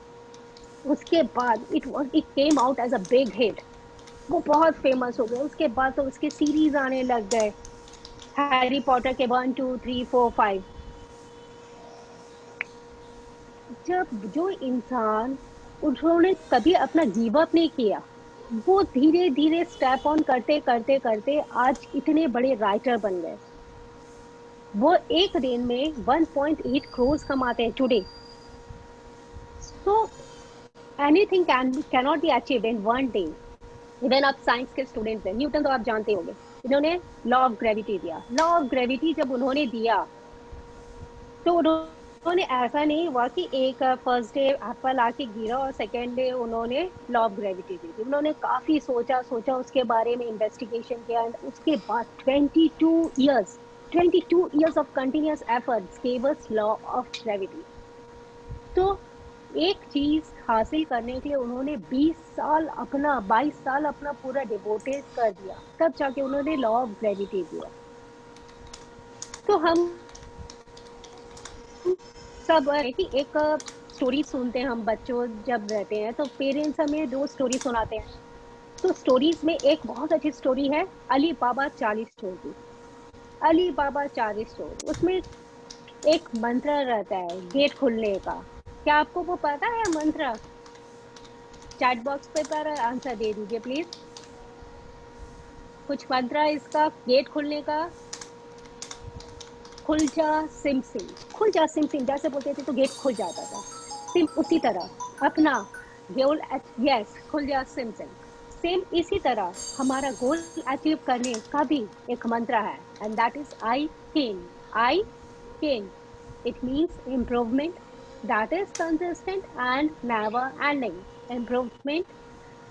[SPEAKER 1] उसके बाद it came out as a big hit. वो बहुत फेमस हो गए। उसके बाद तो उसके सीरीज आने लग गए, हैरी पॉटर के 1 2 3 4 5। जब जो इंसान, उन्होंने कभी अपना गिव अप नहीं किया, वो धीरे धीरे स्टेप ऑन करते करते करते आज इतने बड़े राइटर बन गए। वो एक दिन में 1.8 करोड़ कमाते हैं today. So anything cannot be achieved in one day. Even आप साइंस के स्टूडेंट्स हैं, न्यूटन तो आप जानते होंगे। इन्होंने लॉ ऑफ ग्रेविटी दिया। लॉ ऑफ ग्रेविटी जब उन्होंने दिया, तो उन्होंने ऐसा नहीं हुआ कि एक फर्स्ट डे एप्पल आके गिरा और सेकेंड डे उन्होंने लॉ ऑफ ग्रेविटी दी थी। उन्होंने काफी सोचा सोचा उसके बारे में, इन्वेस्टिगेशन किया, and उसके बाद 22 years of continuous efforts gave us law of gravity. तो एक चीज हासिल करने के लिए उन्होंने 22 साल अपना पूरा डिवोटेड कर दिया, तब जाके उन्होंने लॉ ऑफ ग्रेविटी दिया। तो हम सब है कि एक स्टोरी सुनते हैं हम, बच्चों जब रहते हैं तो पेरेंट्स हमें दो स्टोरी सुनाते हैं। तो स्टोरीज में एक बहुत अच्छी स्टोरी है, अली बाबा 40 चोर की। अली बाबा 40 चोर, उसमें एक मंत्र रहता है गेट खुलने का। क्या आपको वो पता है मंत्र? चैट बॉक्स पे पर आंसर दे दीजिए प्लीज। कुछ मंत्र है इसका गेट खुलने का। खुल जा सिम सिम, खुल जा सिम सिम, जैसे बोलते थे तो गेट खुल जाता था। सिम उसी तरह अपना गोल, यस, खुल जा सिम सिम। सेम इसी तरह हमारा गोल अचीव करने का भी एक मंत्र है, and that is I can. I can, it means improvement that is consistent and never ending. Improvement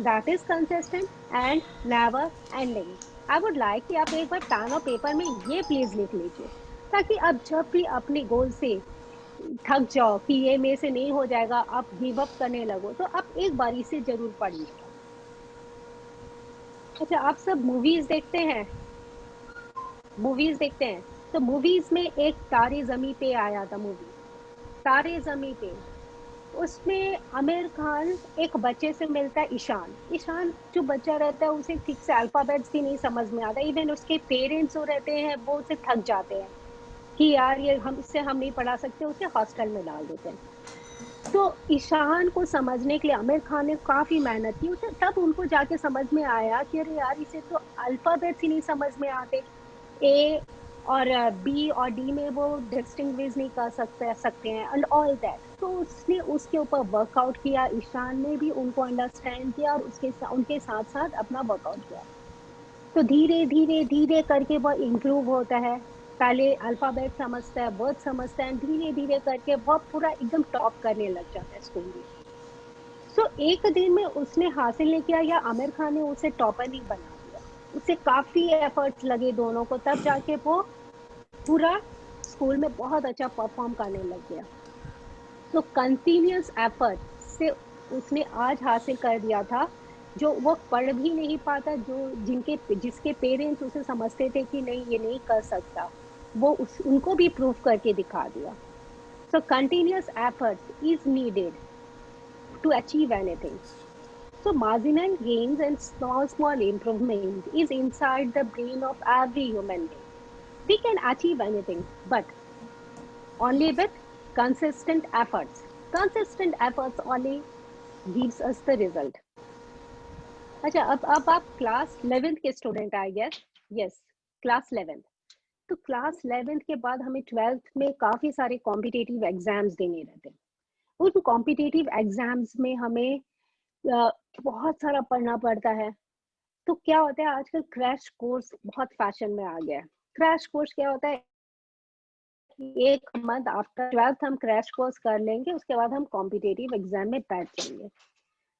[SPEAKER 1] that is consistent and never ending. I would like कि आप एक बार पेन और पेपर में ये प्लीज लिख लीजिए, ताकि आप जब भी अपने गोल से थक जाओ कि ये मेरे से नहीं हो जाएगा, आप गिव अप करने लगो, तो आप एक बार इसे जरूर पढ़िएगा। अच्छा, आप सब मूवीज देखते हैं? मूवीज देखते हैं, तो मूवीज में एक तारे जमी पे आया था मूवी, तारे जमी पे। उसमें आमिर खान एक बच्चे से मिलता है, ईशान। ईशान जो बच्चा रहता है उसे ठीक से अल्फाबेट्स भी नहीं समझ में आता। इवन उसके पेरेंट्स जो रहते हैं वो उसे थक जाते हैं कि यार ये हम नहीं पढ़ा सकते, उसे हॉस्टल में डाल देते हैं। तो ईशान को समझने के लिए आमिर खान ने काफी मेहनत की उसे, तब उनको जाके समझ में आया कि अरे यार इसे तो अल्फाबेट्स ही नहीं समझ में आते, ए और बी और डी में वो डिस्टिंग्विश नहीं कर सकते हैं एंड ऑल दैट। तो उसने उसके ऊपर वर्कआउट किया, ईशान ने भी उनको अंडरस्टैंड किया और उनके साथ साथ अपना वर्कआउट किया। तो धीरे धीरे धीरे करके वो इम्प्रूव होता है। पहले अल्फाबेट समझता है, वर्ड समझता है, धीरे धीरे करके वो पूरा एकदम टॉप करने लग जाता है स्कूल में। सो एक दिन में उसने हासिल नहीं किया, या आमिर खान ने उसे टॉपर नहीं बना दिया। उसे काफी एफर्ट्स लगे दोनों को, तब जाके वो पूरा स्कूल में बहुत अच्छा परफॉर्म करने लग गया। तो कंटिन्यूअस एफर्ट से उसने आज हासिल कर दिया था, जो वो पढ़ भी नहीं पाता, जिसके पेरेंट्स उसे समझते थे कि नहीं ये नहीं कर सकता, वो उनको भी प्रूफ करके दिखा दिया। So continuous effort is needed to achieve anything. So marginal gains and small improvement is inside the brain of every human being. We can achieve anything, but only with consistent efforts. Consistent efforts only gives us the result. अच्छा, अब आप class 11th के student I guess. Yes, class 11th. तो class 11th के बाद हमें 12th में काफी सारे कॉम्पिटिटिव एग्जाम्स देने रहते हैं. उन कॉम्पिटिटिव एग्जाम्स में हमें बहुत सारा पढ़ना पड़ता है. तो क्या होता है, आजकल क्रैश कोर्स बहुत फैशन में आ गया है. क्रैश कोर्स क्या होता है, एक मंथ आफ्टर 12th हम क्रैश कोर्स कर लेंगे, उसके बाद हम कॉम्पिटिटिव एग्जाम में बैठ जाएंगे.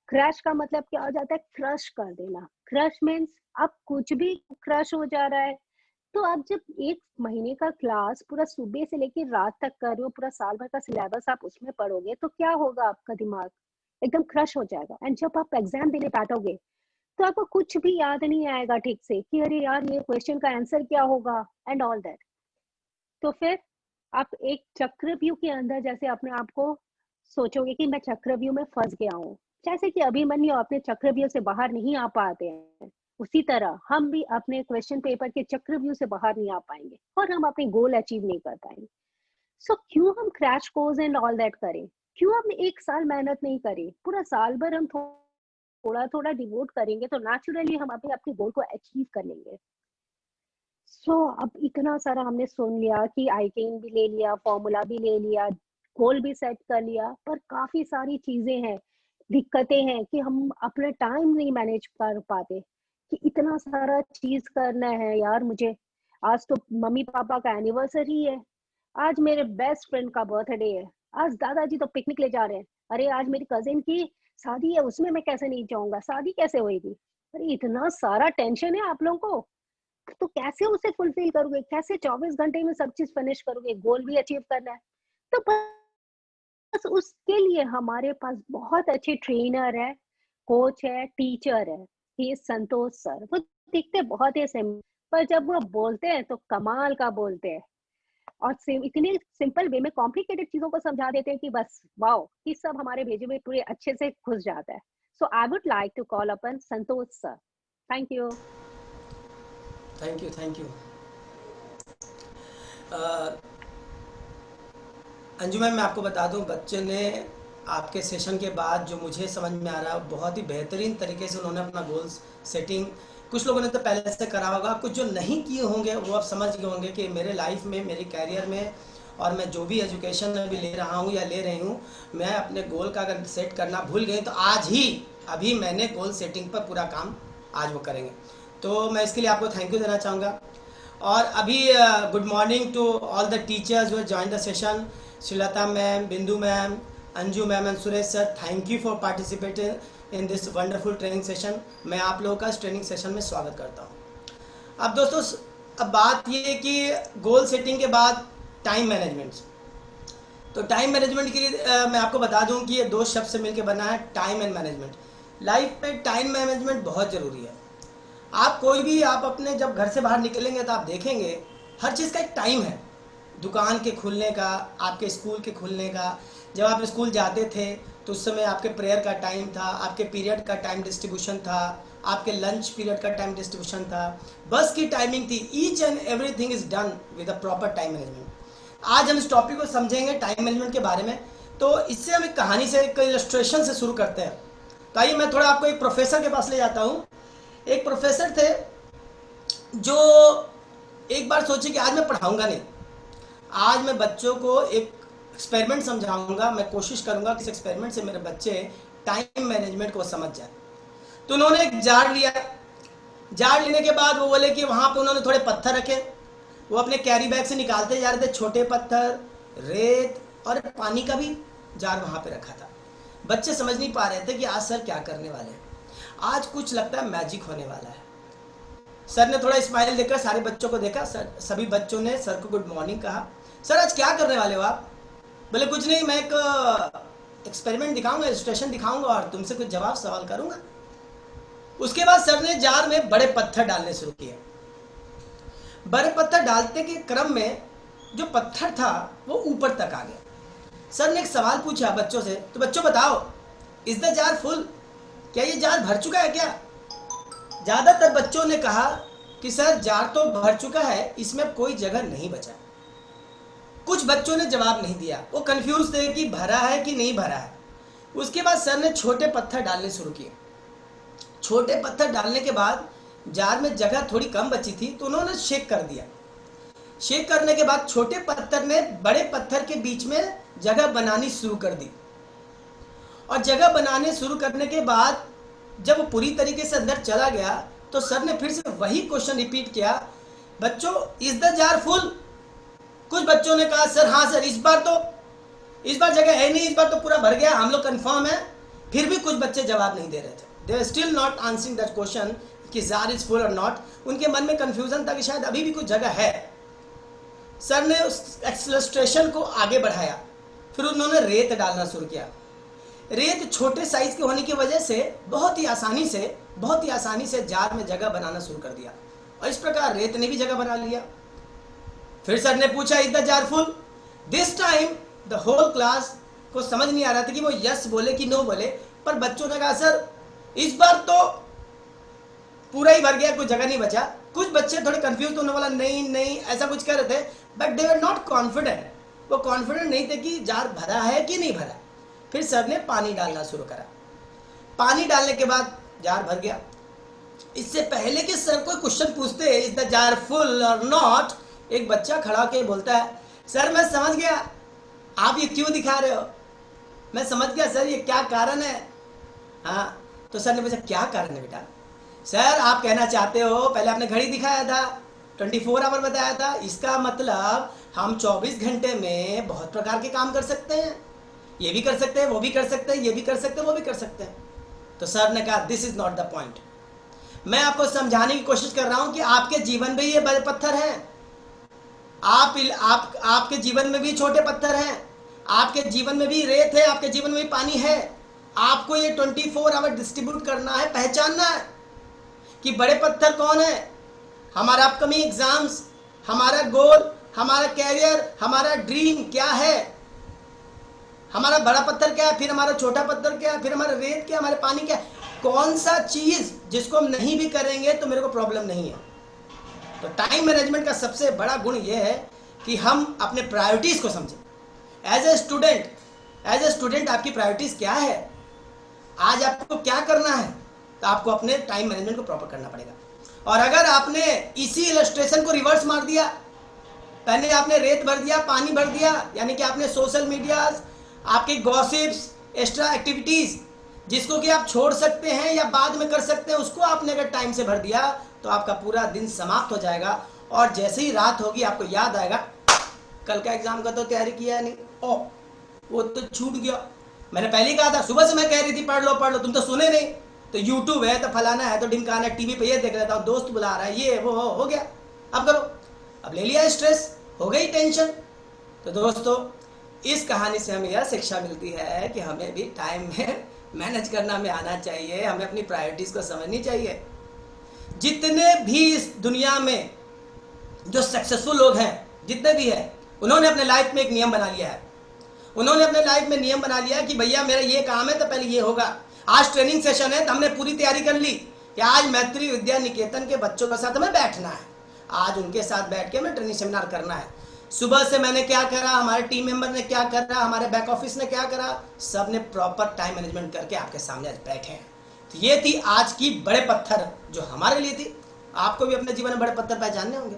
[SPEAKER 1] क्रैश का मतलब क्या हो जाता है, क्रश कर देना. क्रश मीन्स अब कुछ भी क्रश हो जा रहा है. तो आप जब एक महीने का क्लास पूरा सुबह से लेकर रात तक कर रहे हो, पूरा साल भर का सिलेबस आप उसमें पढ़ोगे, तो क्या होगा, आपका दिमाग एकदम क्रश हो जाएगा. एंड जब आप एग्जाम देने बैठोगे तो आपको कुछ भी याद नहीं आएगा ठीक से कि अरे यार ये क्वेश्चन का आंसर क्या होगा एंड ऑल दैट. तो फिर आप एक चक्रव्यूह के अंदर जैसे अपने आप को सोचोगे कि मैं चक्रव्यूह में फंस गया हूँ. जैसे कि अभिमन्यु अपने चक्रव्यूह से बाहर नहीं आ पाते हैं, उसी तरह हम भी अपने क्वेश्चन पेपर के चक्रव्यूह से बाहर नहीं आ पाएंगे और हम अपने गोल अचीव नहीं कर पाएंगे. सो क्यों हम crash course and all that करें? क्यों हम एक साल मेहनत नहीं करें? पूरा साल भर हम थोड़ा थोड़ा डिवोट करेंगे तो नेचुरली हम अपने गोल को अचीव कर लेंगे. सो अब इतना सारा हमने सुन लिया कि आईकेन भी ले लिया, फॉर्मूला भी ले लिया, गोल भी सेट कर लिया, पर काफी सारी चीजें हैं, दिक्कतें हैं कि हम अपना टाइम नहीं मैनेज कर पाते. कि इतना सारा चीज करना है यार मुझे. आज तो मम्मी पापा का एनिवर्सरी है, आज मेरे बेस्ट फ्रेंड का बर्थडे है, आज दादाजी तो पिकनिक ले जा रहे हैं, अरे आज मेरी कजिन की शादी है, उसमें मैं कैसे नहीं जाऊंगा, शादी कैसे होएगी. अरे इतना सारा टेंशन है आप लोगों को, तो कैसे उसे फुलफिल करोगे, कैसे 24 घंटे में सब चीज फिनिश करोगे, गोल भी अचीव करना है. तो बस उसके लिए हमारे पास बहुत अच्छे ट्रेनर है, कोच है, टीचर है. ये संतोष सर, वो दिखते बहुत ही सिंपल, पर जब वो बोलते हैं तो कमाल का बोलते हैं और इतने सिंपल वे में कॉम्प्लिकेटेड चीजों को समझा देते हैं कि बस वाओ, कि सब हमारे भेजे में पूरे अच्छे से घुस जाता है. So I would like to call अपन Santosh sir. Thank you.
[SPEAKER 2] Thank you. Anju ma'am, मैं आपको बता दूं, बच्चे ने आपके सेशन के बाद जो मुझे समझ में आ रहा है, बहुत ही बेहतरीन तरीके से उन्होंने अपना गोल सेटिंग, कुछ लोगों ने तो पहले से करा होगा, कुछ जो नहीं किए होंगे वो अब समझ गए होंगे कि मेरे लाइफ में, मेरे कैरियर में, और मैं जो भी एजुकेशन अभी ले रहा हूँ या ले रही हूँ, मैं अपने गोल का अगर सेट करना भूल गई तो आज ही अभी मैंने गोल सेटिंग पर पूरा काम आज वो करेंगे. तो मैं इसके लिए आपको थैंक यू देना चाहूँगा. और अभी good morning to all the teachers who join the session. Sreelatha ma'am, Bindu ma'am, Anju ma'am and Suresh sir, thank you for participating in this wonderful training session. मैं आप लोगों का इस ट्रेनिंग सेशन में स्वागत करता हूँ. अब दोस्तों, अब बात ये है कि गोल सेटिंग के बाद टाइम मैनेजमेंट. तो टाइम मैनेजमेंट के लिए मैं आपको बता दूं कि ये दो शब्द से मिलकर बना है, टाइम एंड मैनेजमेंट. लाइफ में टाइम मैनेजमेंट बहुत ज़रूरी है. आप कोई भी, आप अपने जब घर से बाहर निकलेंगे तो आप देखेंगे हर चीज़ का एक टाइम है. दुकान के खुलने का, आपके स्कूल के खुलने का. जब आप स्कूल जाते थे तो उस समय आपके प्रेयर का टाइम था, आपके पीरियड का टाइम डिस्ट्रीब्यूशन था, आपके लंच पीरियड का टाइम डिस्ट्रीब्यूशन था, बस की टाइमिंग थी. Each and everything is done with a proper time management. आज हम इस टॉपिक को समझेंगे टाइम मैनेजमेंट के बारे में. तो इससे हम एक कहानी से, एक इलस्ट्रेशन से शुरू करते हैं. तो आइए मैं थोड़ा आपको एक प्रोफेसर के पास ले जाता हूँ. एक प्रोफेसर थे जो एक बार सोचे कि आज मैं पढ़ाऊंगा नहीं, आज मैं बच्चों को एक एक्सपेरिमेंट समझाऊंगा. मैं कोशिश करूंगा कि इस एक्सपेरिमेंट से मेरे बच्चे टाइम मैनेजमेंट को समझ जाए. तो उन्होंने एक जार लिया. जार लेने के बाद वो बोले कि वहाँ पे उन्होंने थोड़े पत्थर रखे. वो अपने कैरी बैग से निकालते जा रहे थे, छोटे पत्थर, रेत और पानी का भी जार वहाँ पे रखा था. बच्चे समझ नहीं पा रहे थे कि आज सर क्या करने वाले हैं, आज कुछ लगता है मैजिक होने वाला है. सर ने थोड़ा स्माइल देकर सारे बच्चों को देखा. सभी बच्चों ने सर को गुड मॉर्निंग कहा. सर आज क्या करने वाले हो आप? बोले कुछ नहीं, मैं एक एक्सपेरिमेंट दिखाऊंगा, इलस्ट्रेशन दिखाऊंगा और तुमसे कुछ जवाब सवाल करूंगा. उसके बाद सर ने जार में बड़े पत्थर डालने शुरू किए. बड़े पत्थर डालते के क्रम में जो पत्थर था वो ऊपर तक आ गया. सर ने एक सवाल पूछा बच्चों से, तो बच्चों बताओ इज द जार फुल, क्या ये जार भर चुका है क्या? ज्यादातर बच्चों ने कहा कि सर जार तो भर चुका है, इसमें अब कोई जगह नहीं बचा। कुछ बच्चों ने जवाब नहीं दिया, वो कंफ्यूज थे कि भरा है कि नहीं भरा है। उसके बाद सर ने छोटे पत्थर डालने शुरू किए। छोटे पत्थर डालने के बाद जार में जगह थोड़ी कम बची थी, तो उन्होंने शेक कर दिया। शेक करने के बाद छोटे पत्थर ने बड़े पत्थर के बीच में जगह बनानी शुरू कर दी। और जगह बनाने शुरू करने के बाद जब वो पूरी तरीके से अंदर चला गया, तो सर ने फिर से वही क्वेश्चन रिपीट किया, बच्चों इज द जार फुल? कुछ बच्चों ने कहा सर हाँ सर, इस बार जगह है नहीं, इस बार तो पूरा भर गया, हम लोग कंफर्म है। फिर भी कुछ बच्चे जवाब नहीं दे रहे थे। They are still not answering that question कि जार इज फुल और नॉट। उनके मन में कंफ्यूजन था कि शायद अभी भी कुछ जगह है। सर ने उस एक्सलेस्ट्रेशन को आगे बढ़ाया, फिर उन्होंने रेत डालना शुरू किया। रेत छोटे साइज के होने की वजह से बहुत ही आसानी से जार में जगह बनाना शुरू कर दिया, और इस प्रकार रेत ने भी जगह बना लिया। फिर सर ने पूछा is the jar full? This time the whole class को समझ नहीं आ रहा था कि वो यस बोले कि नो बोले, पर बच्चों ने कहा सर इस बार तो पूरा ही भर गया, कोई जगह नहीं बचा। कुछ बच्चे थोड़े कंफ्यूज होने वाला नहीं ऐसा कुछ कह रहे थे, but they were not confident. वो कॉन्फिडेंट नहीं थे कि जार भरा है कि नहीं भरा। फिर सर ने पानी डालना शुरू करा। पानी डालने के बाद जार भर गया। इससे पहले कि सर कोई क्वेश्चन पूछते इज द जार फुल और नॉट, एक बच्चा खड़ा होकर बोलता है सर मैं समझ गया, आप ये क्यों दिखा रहे हो? मैं समझ गया सर, ये क्या कारण है? हाँ, तो सर ने पूछा क्या कारण है बेटा? सर आप कहना चाहते हो, पहले आपने घड़ी दिखाया था, 24 आवर बताया था, इसका मतलब हम 24 घंटे में बहुत प्रकार के काम कर सकते हैं, ये भी कर सकते हैं, वो भी कर सकते हैं, ये भी कर सकते हैं, वो भी कर सकते हैं। तो सर ने कहा this is not the point. मैं आपको समझाने की कोशिश कर रहा हूं कि आपके जीवन में ये बड़े पत्थर हैं, आपके जीवन में भी छोटे पत्थर हैं, आपके जीवन में भी रेत है, आपके जीवन में भी पानी है। आपको ये 24 आवर डिस्ट्रीब्यूट करना है, पहचानना है कि बड़े पत्थर कौन है। हमारा अपकमिंग एग्जाम्स, हमारा गोल, हमारा कैरियर, हमारा ड्रीम क्या है, हमारा बड़ा पत्थर क्या है, फिर हमारा छोटा पत्थर क्या है, फिर हमारा रेत क्या है, हमारे पानी क्या है, कौन सा चीज जिसको हम नहीं भी करेंगे तो मेरे को प्रॉब्लम नहीं है। तो टाइम मैनेजमेंट का सबसे बड़ा गुण यह है कि हम अपने प्रायोरिटीज को समझें। एज ए स्टूडेंट आपकी प्रायोरिटीज क्या है, आज आपको क्या करना है, तो आपको अपने टाइम मैनेजमेंट को प्रॉपर करना पड़ेगा। और अगर आपने इसी इलस्ट्रेशन को रिवर्स मार दिया, पहले आपने रेत भर दिया, पानी भर दिया, यानी कि आपने सोशल मीडिया, आपके गॉसिप्स, एक्स्ट्रा एक्टिविटीज जिसको कि आप छोड़ सकते हैं या बाद में कर सकते हैं, उसको आपने अगर टाइम से भर दिया तो आपका पूरा दिन समाप्त हो जाएगा। और जैसे ही रात होगी आपको याद आएगा कल का एग्जाम का तो तैयारी किया नहीं, ओ वो तो छूट गया, मैंने पहले ही कहा था, सुबह से मैं कह रही थी पढ़ लो, तुम तो सुने नहीं। तो यूट्यूब है, तो फलाना है, तो ढिमकाना है, टीवी पे ये देख लेता हूँ, दोस्त बुला रहा है, ये वो हो गया, अब करो, अब ले लिया स्ट्रेस, हो गई टेंशन। तो दोस्तों इस कहानी से हमें यह शिक्षा मिलती है कि हमें भी टाइम में मैनेज करना में आना चाहिए, हमें अपनी प्रायोरिटीज को समझनी चाहिए। जितने भी इस दुनिया में जो सक्सेसफुल लोग हैं, जितने भी हैं, उन्होंने अपने लाइफ में एक नियम बना लिया है। उन्होंने अपने लाइफ में नियम बना लिया है कि भैया मेरा ये काम है तो पहले ये होगा। आज ट्रेनिंग सेशन है तो हमने पूरी तैयारी कर ली कि आज मैत्री विद्या निकेतन के बच्चों के साथ हमें बैठना है, आज उनके साथ बैठ के हमें ट्रेनिंग सेमिनार करना है। सुबह से मैंने क्या करा, हमारे टीम मेंबर ने क्या करा, हमारे बैक ऑफिस ने क्या करा, सब ने प्रॉपर टाइम मैनेजमेंट करके आपके सामने आज बैठे हैं। तो ये थी आज की बड़े पत्थर जो हमारे लिए थी। आपको भी अपने जीवन में बड़े पत्थर पहचानने होंगे।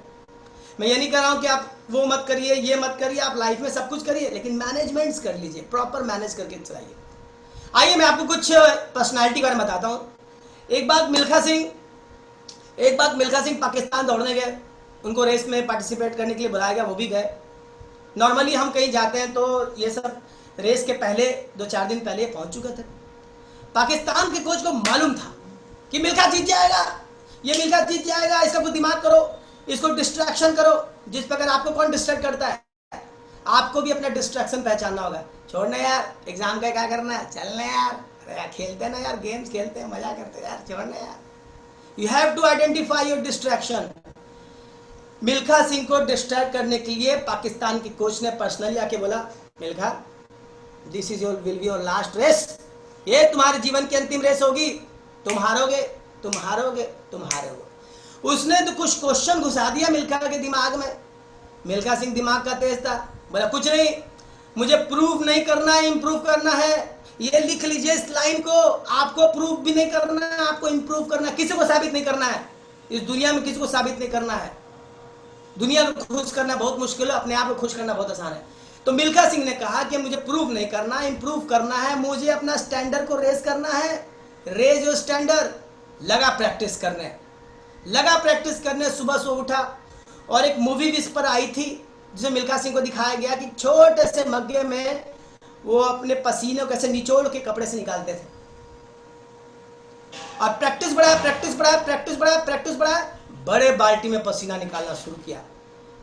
[SPEAKER 2] मैं ये नहीं कह रहा हूँ कि आप वो मत करिए, ये मत करिए, आप लाइफ में सब कुछ करिए, लेकिन मैनेजमेंट्स कर लीजिए, प्रॉपर मैनेज करके चलाइए। आइए मैं आपको कुछ पर्सनालिटी के बारे में बताता हूँ। एक बार मिल्खा सिंह पाकिस्तान दौड़ने गए, उनको रेस में पार्टिसिपेट करने के लिए बुलाया गया, वो भी गए। नॉर्मली हम कहीं जाते हैं तो ये सब रेस के पहले 2-4 दिन पहले पहुंच चुके थे। पाकिस्तान के कोच को मालूम था कि मिल्खा जीत जाएगा, ये मिल्खा जीत जाएगा, इसका कुछ दिमाग करो, इसको डिस्ट्रैक्शन करो। जिस प्रकार आपको कौन डिस्ट्रैक्ट करता है, आपको भी अपना डिस्ट्रैक्शन पहचानना होगा। छोड़ना यार, एग्जाम का क्या करना है, चलना यार, अरे यार खेलते ना यार, गेम्स खेलते हैं, मजा करते हैं यार, छोड़ना यार। You have to identify your distraction. Milkha Singh को डिस्ट्रैक्ट करने के लिए पाकिस्तान के कोच ने पर्सनली आके बोला, Milkha this is your will be your last race, ये तुम्हारे जीवन की अंतिम रेस होगी, तुम हारोगे, तुम हारोगे, तुम हारोगे। उसने तो कुछ क्वेश्चन घुसा दिया मिल्खा के दिमाग में। मिल्खा सिंह दिमाग का तेज था, बोला कुछ नहीं, मुझे प्रूव नहीं करना है, इंप्रूव करना है। ये लिख लीजिए इस लाइन को, आपको प्रूव भी नहीं करना है, आपको इंप्रूव करना है, किसी को साबित नहीं करना है। इस दुनिया में किसी को साबित नहीं करना है। दुनिया को खुश करना बहुत मुश्किल है, अपने आप को खुश करना बहुत आसान है। तो मिल्खा सिंह ने कहा कि मुझे प्रूव नहीं करना, इंप्रूव करना है, मुझे अपना स्टैंडर्ड को रेज करना है। Raise your standard. लगा प्रैक्टिस करने, लगा प्रैक्टिस करने। सुबह सुबह उठा और एक मूवी भी इस पर आई थी जिसमें मिल्खा सिंह को दिखाया गया कि छोटे से मग्गे में वो अपने पसीने को कैसे निचोड़ के कपड़े से निकालते थे। और प्रैक्टिस बढ़ाया, प्रैक्टिस बढ़ाया, प्रैक्टिस बढ़ाया, प्रैक्टिस बढ़ाया, बड़े बाल्टी में पसीना निकालना शुरू किया।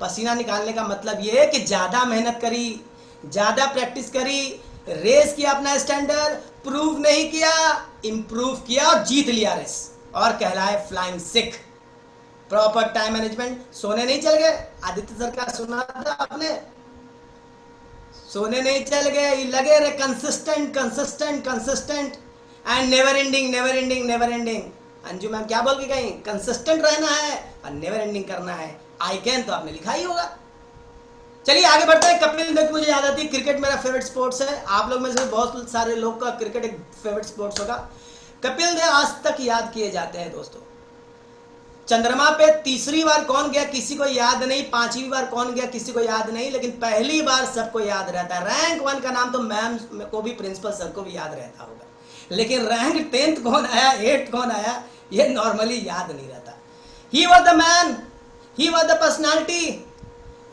[SPEAKER 2] पसीना निकालने का मतलब ये है कि ज्यादा मेहनत करी, ज्यादा प्रैक्टिस करी, रेस किया अपना स्टैंडर्ड, प्रूव नहीं किया, इंप्रूव किया और जीत लिया रेस, और कहलाए flying Sikh. Proper time management, सोने नहीं चल गए। आदित्य सर का सुना था आपने, सोने नहीं चल गए, लगे रहे, consistent consistent consistent and never ending, never ending, never ending. Anju ma'am क्या बोल के गई, कंसिस्टेंट रहना है और नेवर एंडिंग करना है। आई कैन तो आपने लिखा ही होगा। चलिए आगे बढ़ते हैं। कपिल देव की मुझे याद आती है, क्रिकेट मेरा फेवरेट स्पोर्ट्स है। आप लोग में से बहुत सारे लोग का क्रिकेट एक फेवरेट स्पोर्ट्स होगा। कपिल देव आज तक याद किए जाते हैं दोस्तों। चंद्रमा पे तीसरी बार कौन गया किसी को याद नहीं, पांचवी बार कौन गया किसी को याद नहीं, लेकिन पहली बार सबको याद रहता है। रैंक 1 का नाम तो मैम को भी, प्रिंसिपल सर को भी याद रहता होगा, लेकिन रैंक 10th कौन आया, 8th कौन आया, ये नॉर्मली याद नहीं रहता। He was the man, he was the personality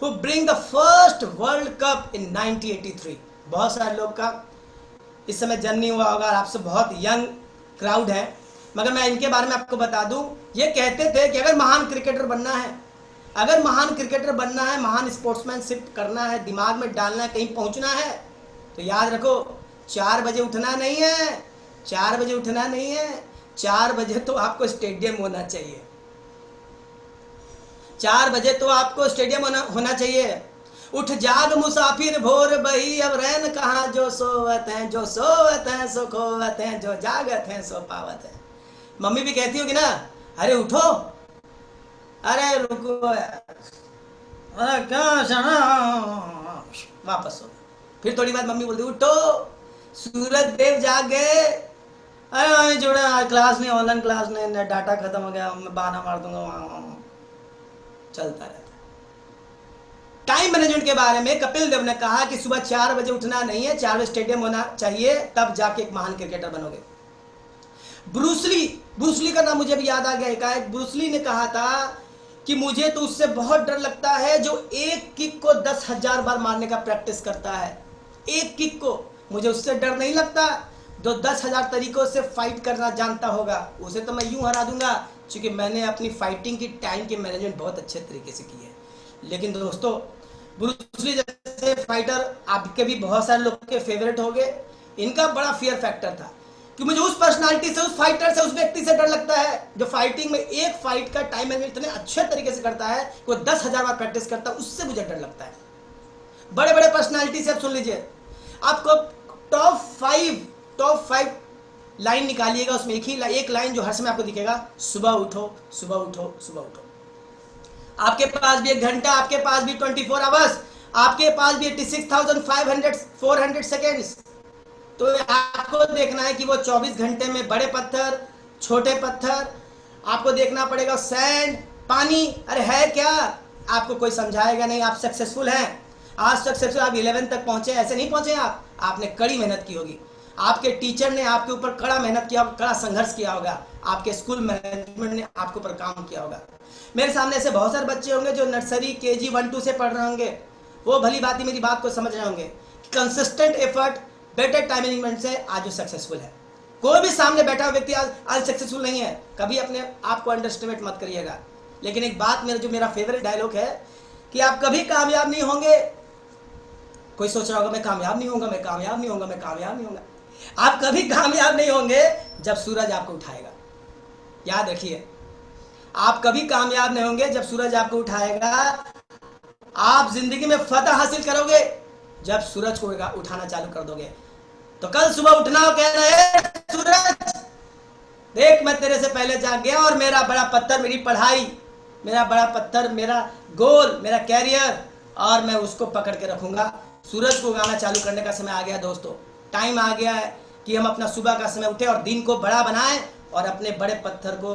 [SPEAKER 2] who bring the first world cup in 1983। बहुत सारे लोग का इस समय जन्म नहीं हुआ होगा, आपसे बहुत यंग क्राउड है, मगर मैं इनके बारे में आपको बता दूं। ये कहते थे कि अगर महान क्रिकेटर बनना है, अगर महान क्रिकेटर बनना है, महान स्पोर्ट्समैनशिप करना है, दिमाग में डालना है, कहीं पहुंचना है, तो याद रखो 4 बजे उठना नहीं है, 4 बजे उठना नहीं है, 4 बजे तो आपको स्टेडियम होना चाहिए, 4 बजे तो आपको स्टेडियम होना चाहिए। उठ जाग मुसाफिर भोर बही, अब रैन कहाँ जो सोवत हैं, जो सोवत हैं सो खोवत हैं, जो जागत हैं सो पावत हैं। मम्मी भी कहती होगी ना, अरे उठो, अरे रुको, अरे क्या वापस हो। फिर थोड़ी बात मम्मी बोलती उठो, सूरज देव जाग गए, अरे जोड़ा क्लास नहीं, ऑनलाइन क्लास नहीं, डाटा खत्म हो गया, मैं बहाना मार दूंगा। चलता रहता। टाइम मैनेजमेंट के बारे में कपिल देव ने कहा कि सुबह 4 बजे उठना नहीं है, 4 बजे स्टेडियम होना चाहिए, तब जाके एक महान क्रिकेटर बनोगे। ब्रूसली का नाम मुझे भी याद आ गया। एकाएक ब्रूसली ने कहा था कि मुझे तो उससे बहुत डर लगता है जो एक किक को 10,000 बार मारने का प्रैक्टिस करता है। एक किक को, मुझे उससे डर नहीं लगता जो 10,000 तरीकों से फाइट करना जानता होगा, उसे तो मैं यूं हरा दूंगा, क्योंकि मैंने अपनी फाइटिंग की टाइम की मैनेजमेंट बहुत अच्छे तरीके से की है। लेकिन दोस्तों ब्रूसली जैसे फाइटर आपके भी बहुत सारे लोग के फेवरेट हो गए। इनका बड़ा फियर फैक्टर था कि मुझे उस पर्सनालिटी से, उस फाइटर से, उस व्यक्ति से डर लगता है जो फाइटिंग में एक फाइट का टाइम मैनेजमेंट इतने अच्छे तरीके से करता है कि वो 10,000 बार प्रैक्टिस करता है, उससे मुझे डर लगता है। बड़े बड़े पर्सनालिटी से आप सुन लीजिए, आपको टॉप 5 लाइन निकालिएगा, उसमें एक लाइन जो हर समय आपको दिखेगा, सुबह उठो, सुबह उठो, सुबह उठो। आपके पास भी 1 घंटा, आपके पास भी 24 आवर्स, आपके पास भी 86,400 सेकेंड्स। तो आपको देखना है कि वो 24 घंटे में बड़े पत्थर, छोटे पत्थर, आपको देखना पड़ेगा, सैंड, पानी, अरे है क्या, आपको कोई समझाएगा नहीं। आप सक्सेसफुल हैं, आज सक्सेसफुल, आप 11 तक पहुंचे, ऐसे नहीं पहुंचे आप, आपने कड़ी मेहनत की होगी, आपके टीचर ने आपके ऊपर कड़ा मेहनत किया, कड़ा संघर्ष किया होगा, आपके स्कूल मैनेजमेंट ने आपके ऊपर काम किया होगा। मेरे सामने ऐसे बहुत सारे बच्चे होंगे जो नर्सरी, केजी 1-2 से पढ़ रहे होंगे, वो भली भांति मेरी बात को समझ रहे होंगे। Consistent effort, better time management से आज जो सक्सेसफुल है। कोई भी सामने बैठा हुआ व्यक्ति आज सक्सेसफुल नहीं है, कभी अपने आप को अंडरस्टिमेट मत करिएगा। लेकिन एक बात मेरा फेवरेट डायलॉग है कि आप कभी कामयाब नहीं होंगे। कोई सोच रहा होगा मैं कामयाब नहीं होऊंगा, मैं कामयाब नहीं होऊंगा, मैं कामयाब नहीं होऊंगा। आप कभी कामयाब नहीं होंगे जब सूरज आपको उठाएगा। याद रखिए, आप कभी कामयाब नहीं होंगे जब सूरज आपको उठाएगा। आप जिंदगी में फतह हासिल करोगे जब सूरज को उठाना चालू कर दोगे। तो कल सुबह उठना और कहना है सूरज देख मैं तेरे से पहले जाग गया और मेरा बड़ा पत्थर मेरी पढ़ाई, मेरा बड़ा पत्थर मेरा गोल, मेरा कैरियर, और मैं उसको पकड़ के रखूंगा। सूरज को उगाना चालू करने का समय आ गया दोस्तों। टाइम आ गया है कि हम अपना सुबह का समय उठे और दिन को बड़ा बनाएं और अपने बड़े पत्थर को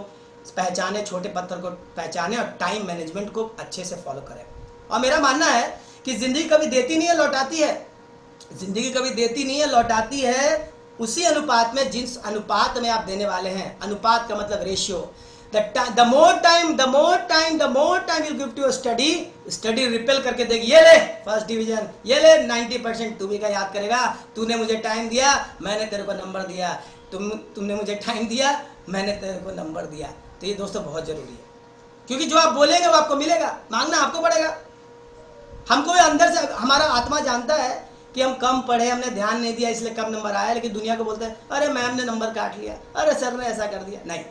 [SPEAKER 2] पहचाने, छोटे पत्थर को पहचाने और टाइम मैनेजमेंट को अच्छे से फॉलो करें। और मेरा मानना है कि जिंदगी कभी देती नहीं है, लौटाती है। जिंदगी कभी देती नहीं है, लौटाती है उसी अनुपात में जिस अनुपात में आप देने वाले हैं। अनुपात का मतलब ratio. The more time you give to study, study repel करके देगी, ये ले फर्स्ट डिवीजन, ये ले 90%। तू भी क्या याद करेगा, तूने मुझे टाइम दिया, मैंने तेरे को नंबर दिया, तुमने मुझे टाइम दिया, मैंने तेरे को नंबर दिया। तो ये दोस्तों बहुत जरूरी है, क्योंकि जो आप बोलेंगे वो आपको मिलेगा, मांगना आपको पड़ेगा। हमको अंदर से हमारा आत्मा जानता है कि हम कम पढ़े, हमने ध्यान नहीं दिया इसलिए कम नंबर आया, लेकिन दुनिया को बोलते हैं अरे मैम ने नंबर काट लिया, अरे सर ने ऐसा कर दिया। नहीं,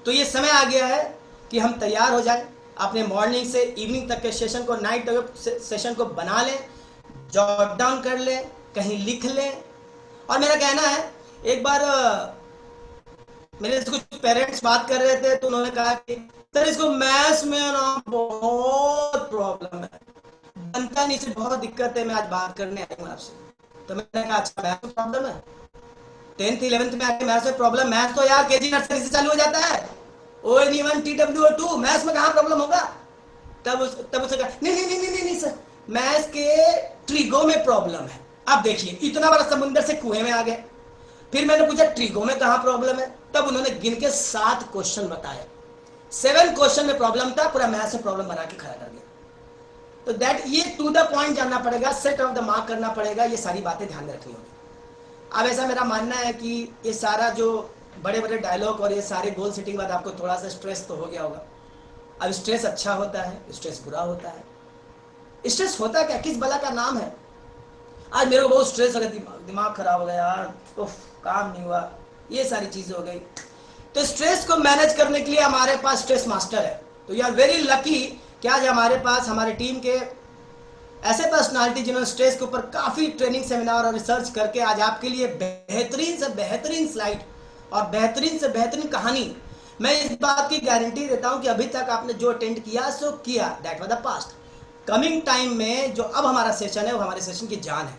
[SPEAKER 2] तो ये समय आ गया है कि हम तैयार हो जाएं, अपने मॉर्निंग से इवनिंग तक के सेशन को, नाइट सेशन को बना लें, जॉट डाउन कर लें, कहीं लिख लें। और मेरा कहना है, एक बार मेरे से कुछ पेरेंट्स बात कर रहे थे तो उन्होंने कहा कि सर इसको मैथ्स में ना बहुत प्रॉब्लम है, बनता नहीं, से बहुत दिक्कत है, मैं आज बात करने आई हूँ आपसे। तो मैंने कहा अच्छा मैथ्स में प्रॉब्लम है, 10th 11th में आके मैथ्स में प्रॉब्लम? मैथ्स तो यार केजी नर्सरी से चालू हो जाता है, ONE1 TWO2, मैथ्स में कहाँ प्रॉब्लम होगा? तब उसे कहा नहीं सर, मैथ्स के ट्रिगो में प्रॉब्लम है। अब देखिए इतना बड़ा समुद्र से कुएं में आ गए। फिर मैंने पूछा ट्रिगो में कहाँ प्रॉब्लम है, तब उन्होंने गिन के 7 क्वेश्चन बताए, 7 क्वेश्चन में प्रॉब्लम था, पूरा मैथ्स में प्रॉब्लम बना के खड़ा कर दिया। तो दैट ये टू द पॉइंट जानना पड़ेगा, सेट ऑफ द मार्क करना पड़ेगा, ये सारी बातें ध्यान में रखनी होगी। अब ऐसा मेरा मानना है कि ये सारा जो बड़े बड़े डायलॉग और ये सारे गोल सेटिंग बाद आपको थोड़ा सा स्ट्रेस तो हो गया होगा। अब स्ट्रेस अच्छा होता है, स्ट्रेस बुरा होता है। स्ट्रेस होता क्या, किस बला का नाम है? आज मेरे को बहुत स्ट्रेस हो गया, दिमाग खराब हो गया यार, तो काम नहीं हुआ, ये सारी चीजें हो गई। तो स्ट्रेस को मैनेज करने के लिए हमारे पास स्ट्रेस मास्टर है। तो यू आर वेरी लकी कि आज हमारे पास हमारे टीम के ऐसे पर्सनालिटी जिन्होंने स्ट्रेस के ऊपर काफी ट्रेनिंग सेमिनार और रिसर्च करके आज आपके लिए बेहतरीन से बेहतरीन स्लाइड और बेहतरीन से बेहतरीन कहानी, मैं इस बात की गारंटी देता हूं कि अभी तक आपने जो अटेंड किया सो किया, that was the past. Coming time में जो अब हमारा सेशन है वो हमारे सेशन की जान है।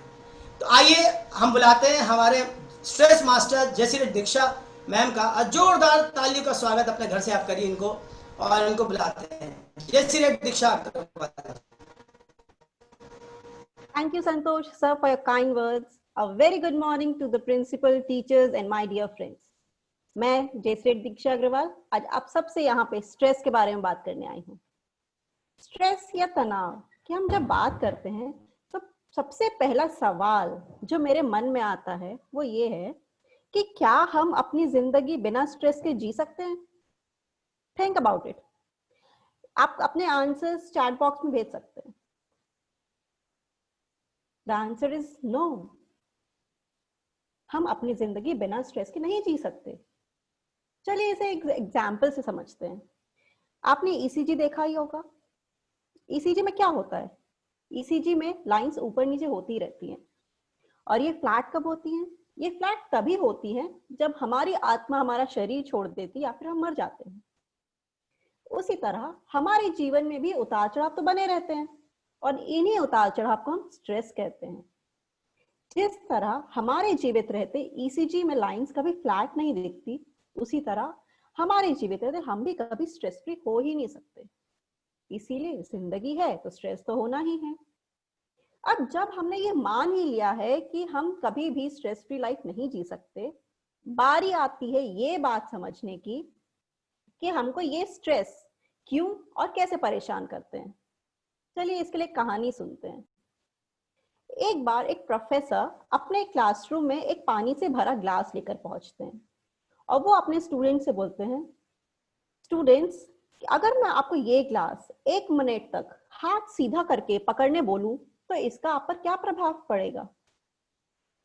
[SPEAKER 2] तो आइए हम बुलाते हैं हमारे स्ट्रेस मास्टर जयश्री दीक्षा मैम का। जोरदार तालियों का स्वागत अपने घर से आप करिए इनको, और इनको बुलाते हैं जयश्री दीक्षा।
[SPEAKER 5] Thank you, Santosh sir, for your kind words. A very good morning to the principal, teachers, and my dear friends. मैं जयश्री दीक्षा अग्रवाल आज आप सबसे यहाँ पे स्ट्रेस के बारे में बात करने आई हूँ। स्ट्रेस या तनाव की हम जब बात करते हैं तो सबसे पहला सवाल जो मेरे मन में आता है वो ये है कि क्या हम अपनी जिंदगी बिना स्ट्रेस के जी सकते हैं? Think about it. आप अपने आंसर्स चैट बॉक्स में भेज सकते हैं। The answer is no. हम अपनी जिंदगी बिना स्ट्रेस के नहीं जी सकते। चलिए इसे एक एग्जाम्पल से समझते हैं। आपने ECG देखा ही होगा। ECG में क्या होता है? ECG में लाइंस ऊपर नीचे होती रहती हैं। और ये फ्लैट कब होती हैं? ये फ्लैट तभी होती हैं जब हमारी आत्मा हमारा शरीर छोड़ देती है या फिर हम मर जाते हैं। उसी तरह हमारे जीवन में भी उतार चढ़ाव तो बने रहते हैं और इन्हीं उतार चढ़ाव को हम स्ट्रेस कहते हैं। जिस तरह हमारे जीवित रहते ECG में लाइंस कभी फ्लैट नहीं दिखती, उसी तरह हमारे जीवित रहते हम भी कभी स्ट्रेस फ्री हो ही नहीं सकते। इसीलिए जिंदगी है तो स्ट्रेस तो होना ही है। अब जब हमने ये मान ही लिया है कि हम कभी भी स्ट्रेस फ्री लाइफ नहीं जी सकते, बारी आती है ये बात समझने की कि हमको ये स्ट्रेस क्यों और कैसे परेशान करते हैं। चलिए इसके लिए कहानी सुनते हैं। एक बार एक प्रोफेसर अपने क्लासरूम में एक पानी से भरा ग्लास लेकर पहुंचते हैं और वो अपने स्टूडेंट्स से बोलते हैं, स्टूडेंट्स अगर मैं आपको ये ग्लास 1 मिनट तक हाथ सीधा करके पकड़ने बोलूं तो इसका आप पर क्या प्रभाव पड़ेगा?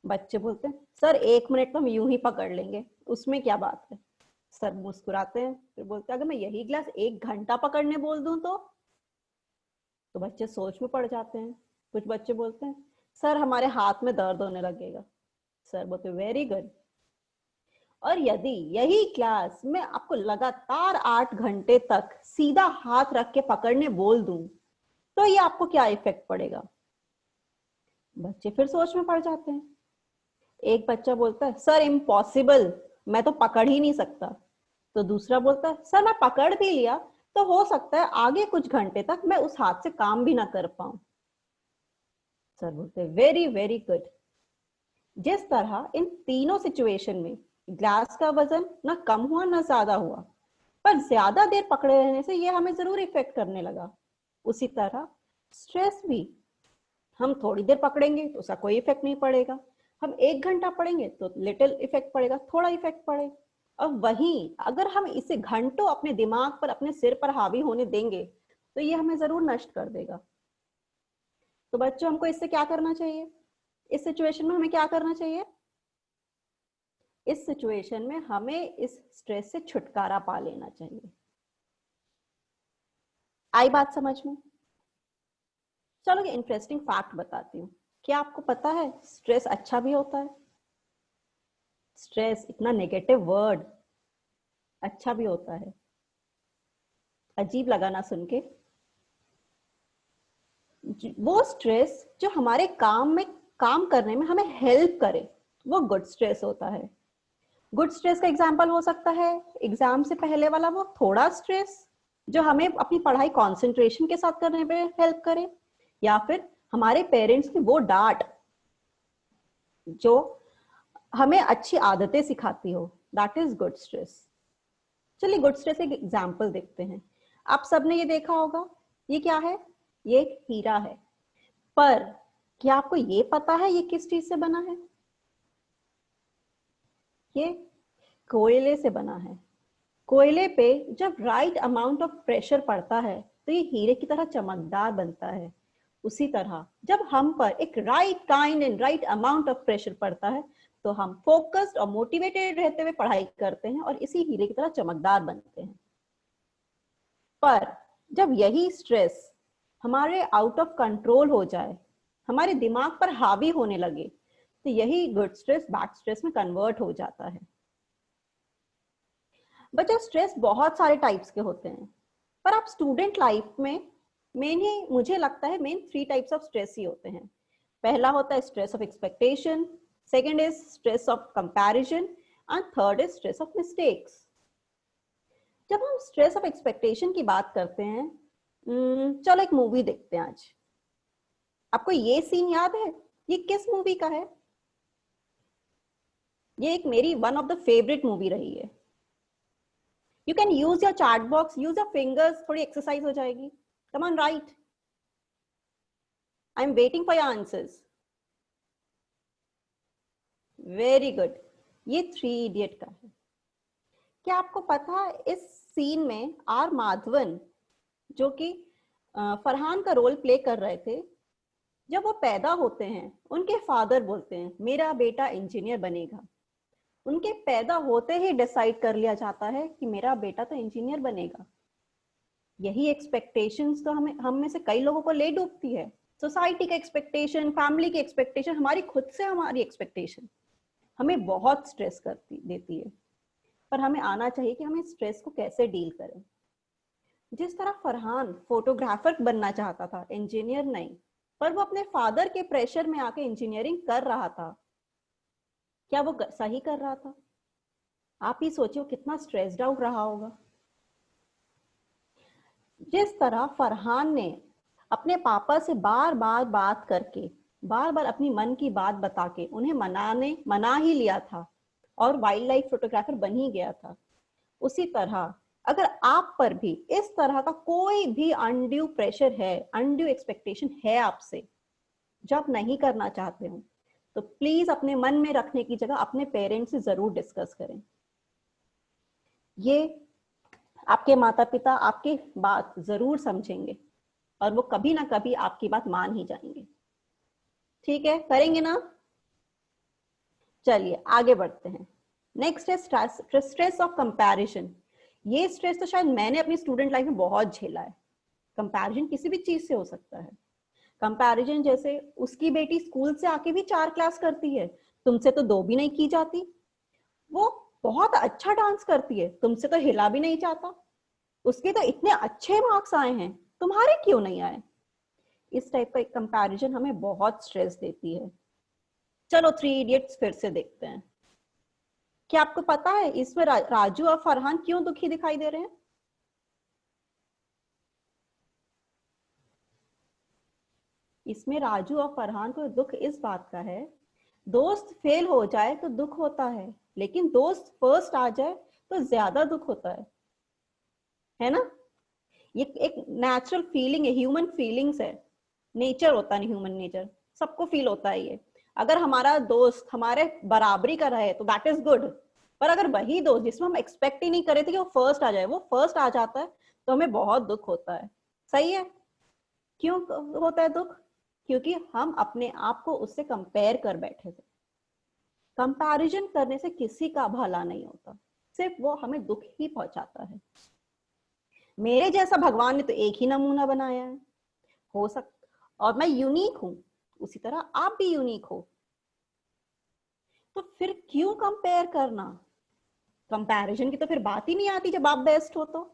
[SPEAKER 5] बच्चे बोलते हैं, सर 1 मिनट तो हम यूं ही पकड़ लेंगे, उसमें क्या बात है। सर मुस्कुराते हैं, फिर बोलते हैं अगर मैं यही ग्लास 1 घंटा पकड़ने बोल दूं तो बच्चे सोच में पड़ जाते हैं। कुछ बच्चे बोलते हैं, सर हमारे हाथ में दर्द होने लगेगा। सर बोलते वेरी गुड। और यदि यही क्लास में आपको लगातार 8 घंटे तक सीधा हाथ रख के पकड़ने बोल दूं तो ये आपको क्या इफेक्ट पड़ेगा? बच्चे फिर सोच में पड़ जाते हैं। एक बच्चा बोलता है सर इम्पॉसिबल, मैं तो पकड़ ही नहीं सकता। तो दूसरा बोलता है सर मैं पकड़ भी लिया तो हो सकता है आगे कुछ घंटे तक मैं उस हाथ से काम भी ना कर पाऊं। सर बोलते हैं वेरी वेरी गुड। जिस तरह इन तीनों सिचुएशन में ग्लास का वजन ना कम हुआ ना ज्यादा हुआ, पर ज्यादा देर पकड़े रहने से ये हमें जरूर इफेक्ट करने लगा, उसी तरह स्ट्रेस भी हम थोड़ी देर पकड़ेंगे तो उसका कोई इफेक्ट नहीं पड़ेगा, हम 1 घंटा पढ़ेंगे तो लिटिल इफेक्ट पड़ेगा, थोड़ा इफेक्ट पड़ेगा। और वहीं अगर हम इसे घंटों अपने दिमाग पर, अपने सिर पर हावी होने देंगे तो ये हमें जरूर नष्ट कर देगा। तो बच्चों हमको इससे क्या करना चाहिए? इस सिचुएशन में हमें क्या करना चाहिए? इस सिचुएशन में हमें इस स्ट्रेस से छुटकारा पा लेना चाहिए। आई बात समझ में? चलो ये इंटरेस्टिंग फैक्ट बताती हूँ। क्या आपको पता है स्ट्रेस अच्छा भी होता है? स्ट्रेस इतना नेगेटिव वर्ड, अच्छा भी होता है। अजीब लगा ना सुन के? वो स्ट्रेस जो हमारे काम करने में हमें हेल्प करे वो गुड स्ट्रेस होता है। गुड स्ट्रेस का एग्जांपल हो सकता है एग्जाम से पहले वाला वो थोड़ा स्ट्रेस जो हमें अपनी पढ़ाई कंसंट्रेशन के साथ करने में हेल्प करे, या फिर हमारे पेरेंट्स की वो डांट जो हमें अच्छी आदतें सिखाती हो, दैट इज गुड स्ट्रेस। चलिए गुड स्ट्रेस एक एग्जांपल देखते हैं। आप सबने ये देखा होगा, ये क्या है? ये एक हीरा है, पर क्या आपको ये पता है ये किस चीज से बना है? ये कोयले से बना है। कोयले पे जब राइट अमाउंट ऑफ प्रेशर पड़ता है तो ये हीरे की तरह चमकदार बनता है। उसी तरह जब हम पर एक right kind and right amount of pressure पड़ता है तो हम फोकस्ड और मोटिवेटेड रहते हुए पढ़ाई करते हैं और इसी हीरे की तरह चमकदार बनते हैं। पर जब यही स्ट्रेस हमारे आउट ऑफ कंट्रोल हो जाए, हमारे दिमाग पर हावी होने लगे, तो यही गुड स्ट्रेस बैड स्ट्रेस में कन्वर्ट हो जाता है। बच्चों स्ट्रेस बहुत सारे टाइप्स के होते हैं, पर आप स्टूडेंट लाइफ में मुझे लगता है मेन 3 टाइप्स ऑफ स्ट्रेस ही होते हैं। पहला होता है stress of expectation, second is stress of comparison and third is stress of mistakes. जब हम स्ट्रेस ऑफ एक्सपेक्टेशन की बात करते हैं, चलो एक मूवी देखते हैं आज। आपको ये सीन याद है? ये किस मूवी का है? ये एक मेरी one of the favourite movie रही है। You can use your chat box, use your fingers, थोड़ी एक्सरसाइज हो जाएगी। Come on right, I am waiting for your answers. Very good, ये 3 इडियट का है। क्या आपको पता है इस सीन में आर माधवन जो कि फरहान का रोल प्ले कर रहे थे, जब वो पैदा होते हैं उनके फादर बोलते हैं मेरा बेटा इंजीनियर बनेगा। उनके पैदा होते ही डिसाइड कर लिया जाता है कि मेरा बेटा तो इंजीनियर बनेगा। यही एक्सपेक्टेशंस तो हम में से कई लोगों को ले डूबती है। सोसाइटी का एक्सपेक्टेशन, फैमिली की एक्सपेक्टेशन, हमारी खुद से हमारी एक्सपेक्टेशन हमें बहुत स्ट्रेस देती है। पर हमें आना चाहिए कि हमें स्ट्रेस को कैसे डील करें। जिस तरह फरहान फोटोग्राफर बनना चाहता था, इंजीनियर नहीं, पर वो अपने फादर के प्रेशर में आके इंजीनियरिंग कर रहा था, क्या वो सही कर रहा था? आप ही सोचिए कितना स्ट्रेस्ड आउट रहा होगा। जिस तरह फरहान ने अपने पापा से बार बार बात करके, बार बार अपनी मन की बात बता के उन्हें मना ही लिया था और वाइल्ड लाइफ फोटोग्राफर बन ही गया था, उसी तरह अगर आप पर भी इस तरह का कोई भी अनड्यू प्रेशर है, अनड्यू एक्सपेक्टेशन है आपसे, जो आप नहीं करना चाहते हो, तो प्लीज अपने मन में रखने की जगह अपने पेरेंट्स से जरूर डिस्कस करें। ये आपके माता पिता आपकी बात जरूर समझेंगे और वो कभी ना कभी आपकी बात मान ही जाएंगे। ठीक है, करेंगे ना? चलिए आगे बढ़ते हैं। नेक्स्ट है स्ट्रेस ऑफ कंपैरिजन। ये स्ट्रेस तो शायद मैंने अपनी स्टूडेंट लाइफ में बहुत झेला है। कंपैरिजन किसी भी चीज से हो सकता है। कंपैरिजन जैसे उसकी बेटी स्कूल से आके भी 4 क्लास करती है तुमसे तो 2 भी नहीं की जाती, वो बहुत अच्छा डांस करती है, तुमसे तो हिला भी नहीं जाता, उसके तो इतने अच्छे मार्क्स आए हैं, तुम्हारे क्यों नहीं आए। इस टाइप का एक कंपैरिजन हमें बहुत स्ट्रेस देती है। चलो 3 इडियट्स फिर से देखते हैं। क्या आपको पता है इसमें राजू और फरहान क्यों दुखी दिखाई दे रहे हैं? इसमें राजू और फरहान को दुख इस बात का है, दोस्त फेल हो जाए तो दुख होता है, लेकिन दोस्त फर्स्ट आ जाए तो ज्यादा दुख होता है ना। ये एक नेचुरल फीलिंग है, ह्यूमन फीलिंग्स है, नेचर होता है, ह्यूमन नेचर, सबको फील होता है ये। अगर हमारा दोस्त हमारे बराबरी का रहे तो दैट इज गुड, पर अगर वही दोस्त जिसमें हम एक्सपेक्ट ही नहीं करे थे कि वो फर्स्ट आ जाए, वो फर्स्ट आ जाता है तो हमें बहुत दुख होता है। सही है। क्यों होता है दुख? क्योंकि हम अपने आप को उससे कंपेयर कर बैठे थे। कंपैरिजन करने से किसी का भला नहीं होता, सिर्फ वो हमें दुख ही पहुंचाता है। मेरे जैसा भगवान ने तो एक ही नमूना बनाया है, हो सकता, और मैं यूनिक हूं, उसी तरह आप भी यूनिक हो, तो फिर क्यों कंपेयर करना? कंपैरिजन की तो फिर बात ही नहीं आती जब आप बेस्ट हो तो।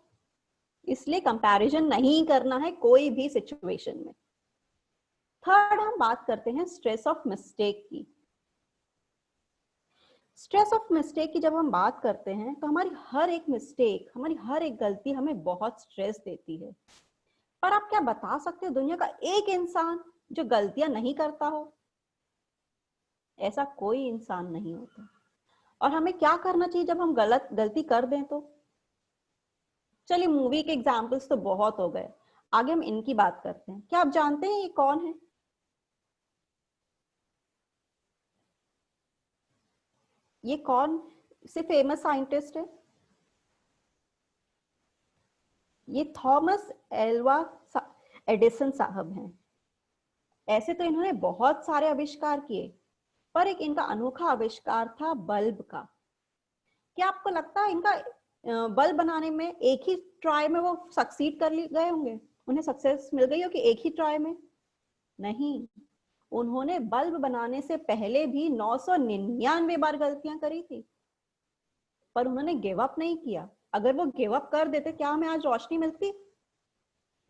[SPEAKER 5] इसलिए कंपैरिजन नहीं करना है कोई भी सिचुएशन में। थर्ड, हम बात करते हैं स्ट्रेस ऑफ मिस्टेक की। स्ट्रेस ऑफ मिस्टेक की जब हम बात करते हैं तो हमारी हर एक मिस्टेक, हमारी हर एक गलती हमें बहुत स्ट्रेस देती है। पर आप क्या बता सकते हो दुनिया का एक इंसान जो गलतियां नहीं करता हो? ऐसा कोई इंसान नहीं होता। और हमें क्या करना चाहिए जब हम गलती कर दें तो? चलिए मूवी के एग्जाम्पल्स तो बहुत हो गए, आगे हम इनकी बात करते हैं। क्या आप जानते हैं ये कौन है? ये कौन से फेमस साइंटिस्ट है? ये थॉमस एल्वा एडिसन साहब हैं। ऐसे तो इन्होंने बहुत सारे आविष्कार किए, पर एक इनका अनोखा आविष्कार था बल्ब का। क्या आपको लगता है इनका बल्ब बनाने में एक ही ट्राई में वो सक्सीड कर गए होंगे, उन्हें सक्सेस मिल गई हो कि एक ही ट्राई में? नहीं, उन्होंने बल्ब बनाने से पहले भी 999 बार गलतियां करी थी, पर उन्होंने गिव अप नहीं किया। अगर वो गिव अप कर देते क्या हमें आज रोशनी मिलती?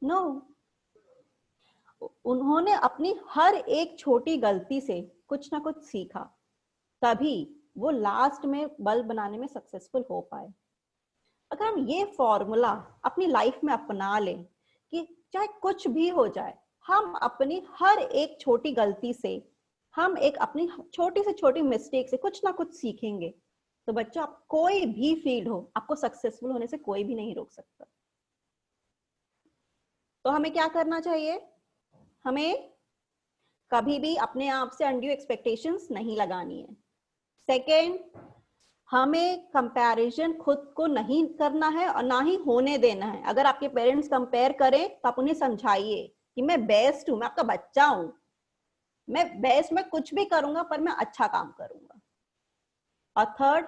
[SPEAKER 5] नो। उन्होंने अपनी हर एक छोटी गलती से कुछ ना कुछ सीखा, तभी वो लास्ट में बल्ब बनाने में सक्सेसफुल हो पाए। अगर हम ये फॉर्मूला अपनी लाइफ में अपना लें कि चाहे कुछ भी हो जाए, हम अपनी हर एक छोटी गलती से, हम एक अपनी छोटी से छोटी मिस्टेक से कुछ ना कुछ सीखेंगे, तो बच्चों आप कोई भी फील्ड हो, आपको सक्सेसफुल होने से कोई भी नहीं रोक सकता। तो हमें क्या करना चाहिए? हमें कभी भी अपने आप से अनड्यू एक्सपेक्टेशंस नहीं लगानी है। सेकेंड, हमें कंपैरिजन खुद को नहीं करना है और ना ही होने देना है। अगर आपके पेरेंट्स कंपेयर करें तो आप उन्हें समझाइए कि मैं बेस्ट हूं, मैं आपका बच्चा हूं, मैं बेस्ट, मैं कुछ भी करूंगा पर मैं अच्छा काम करूंगा। और थर्ड,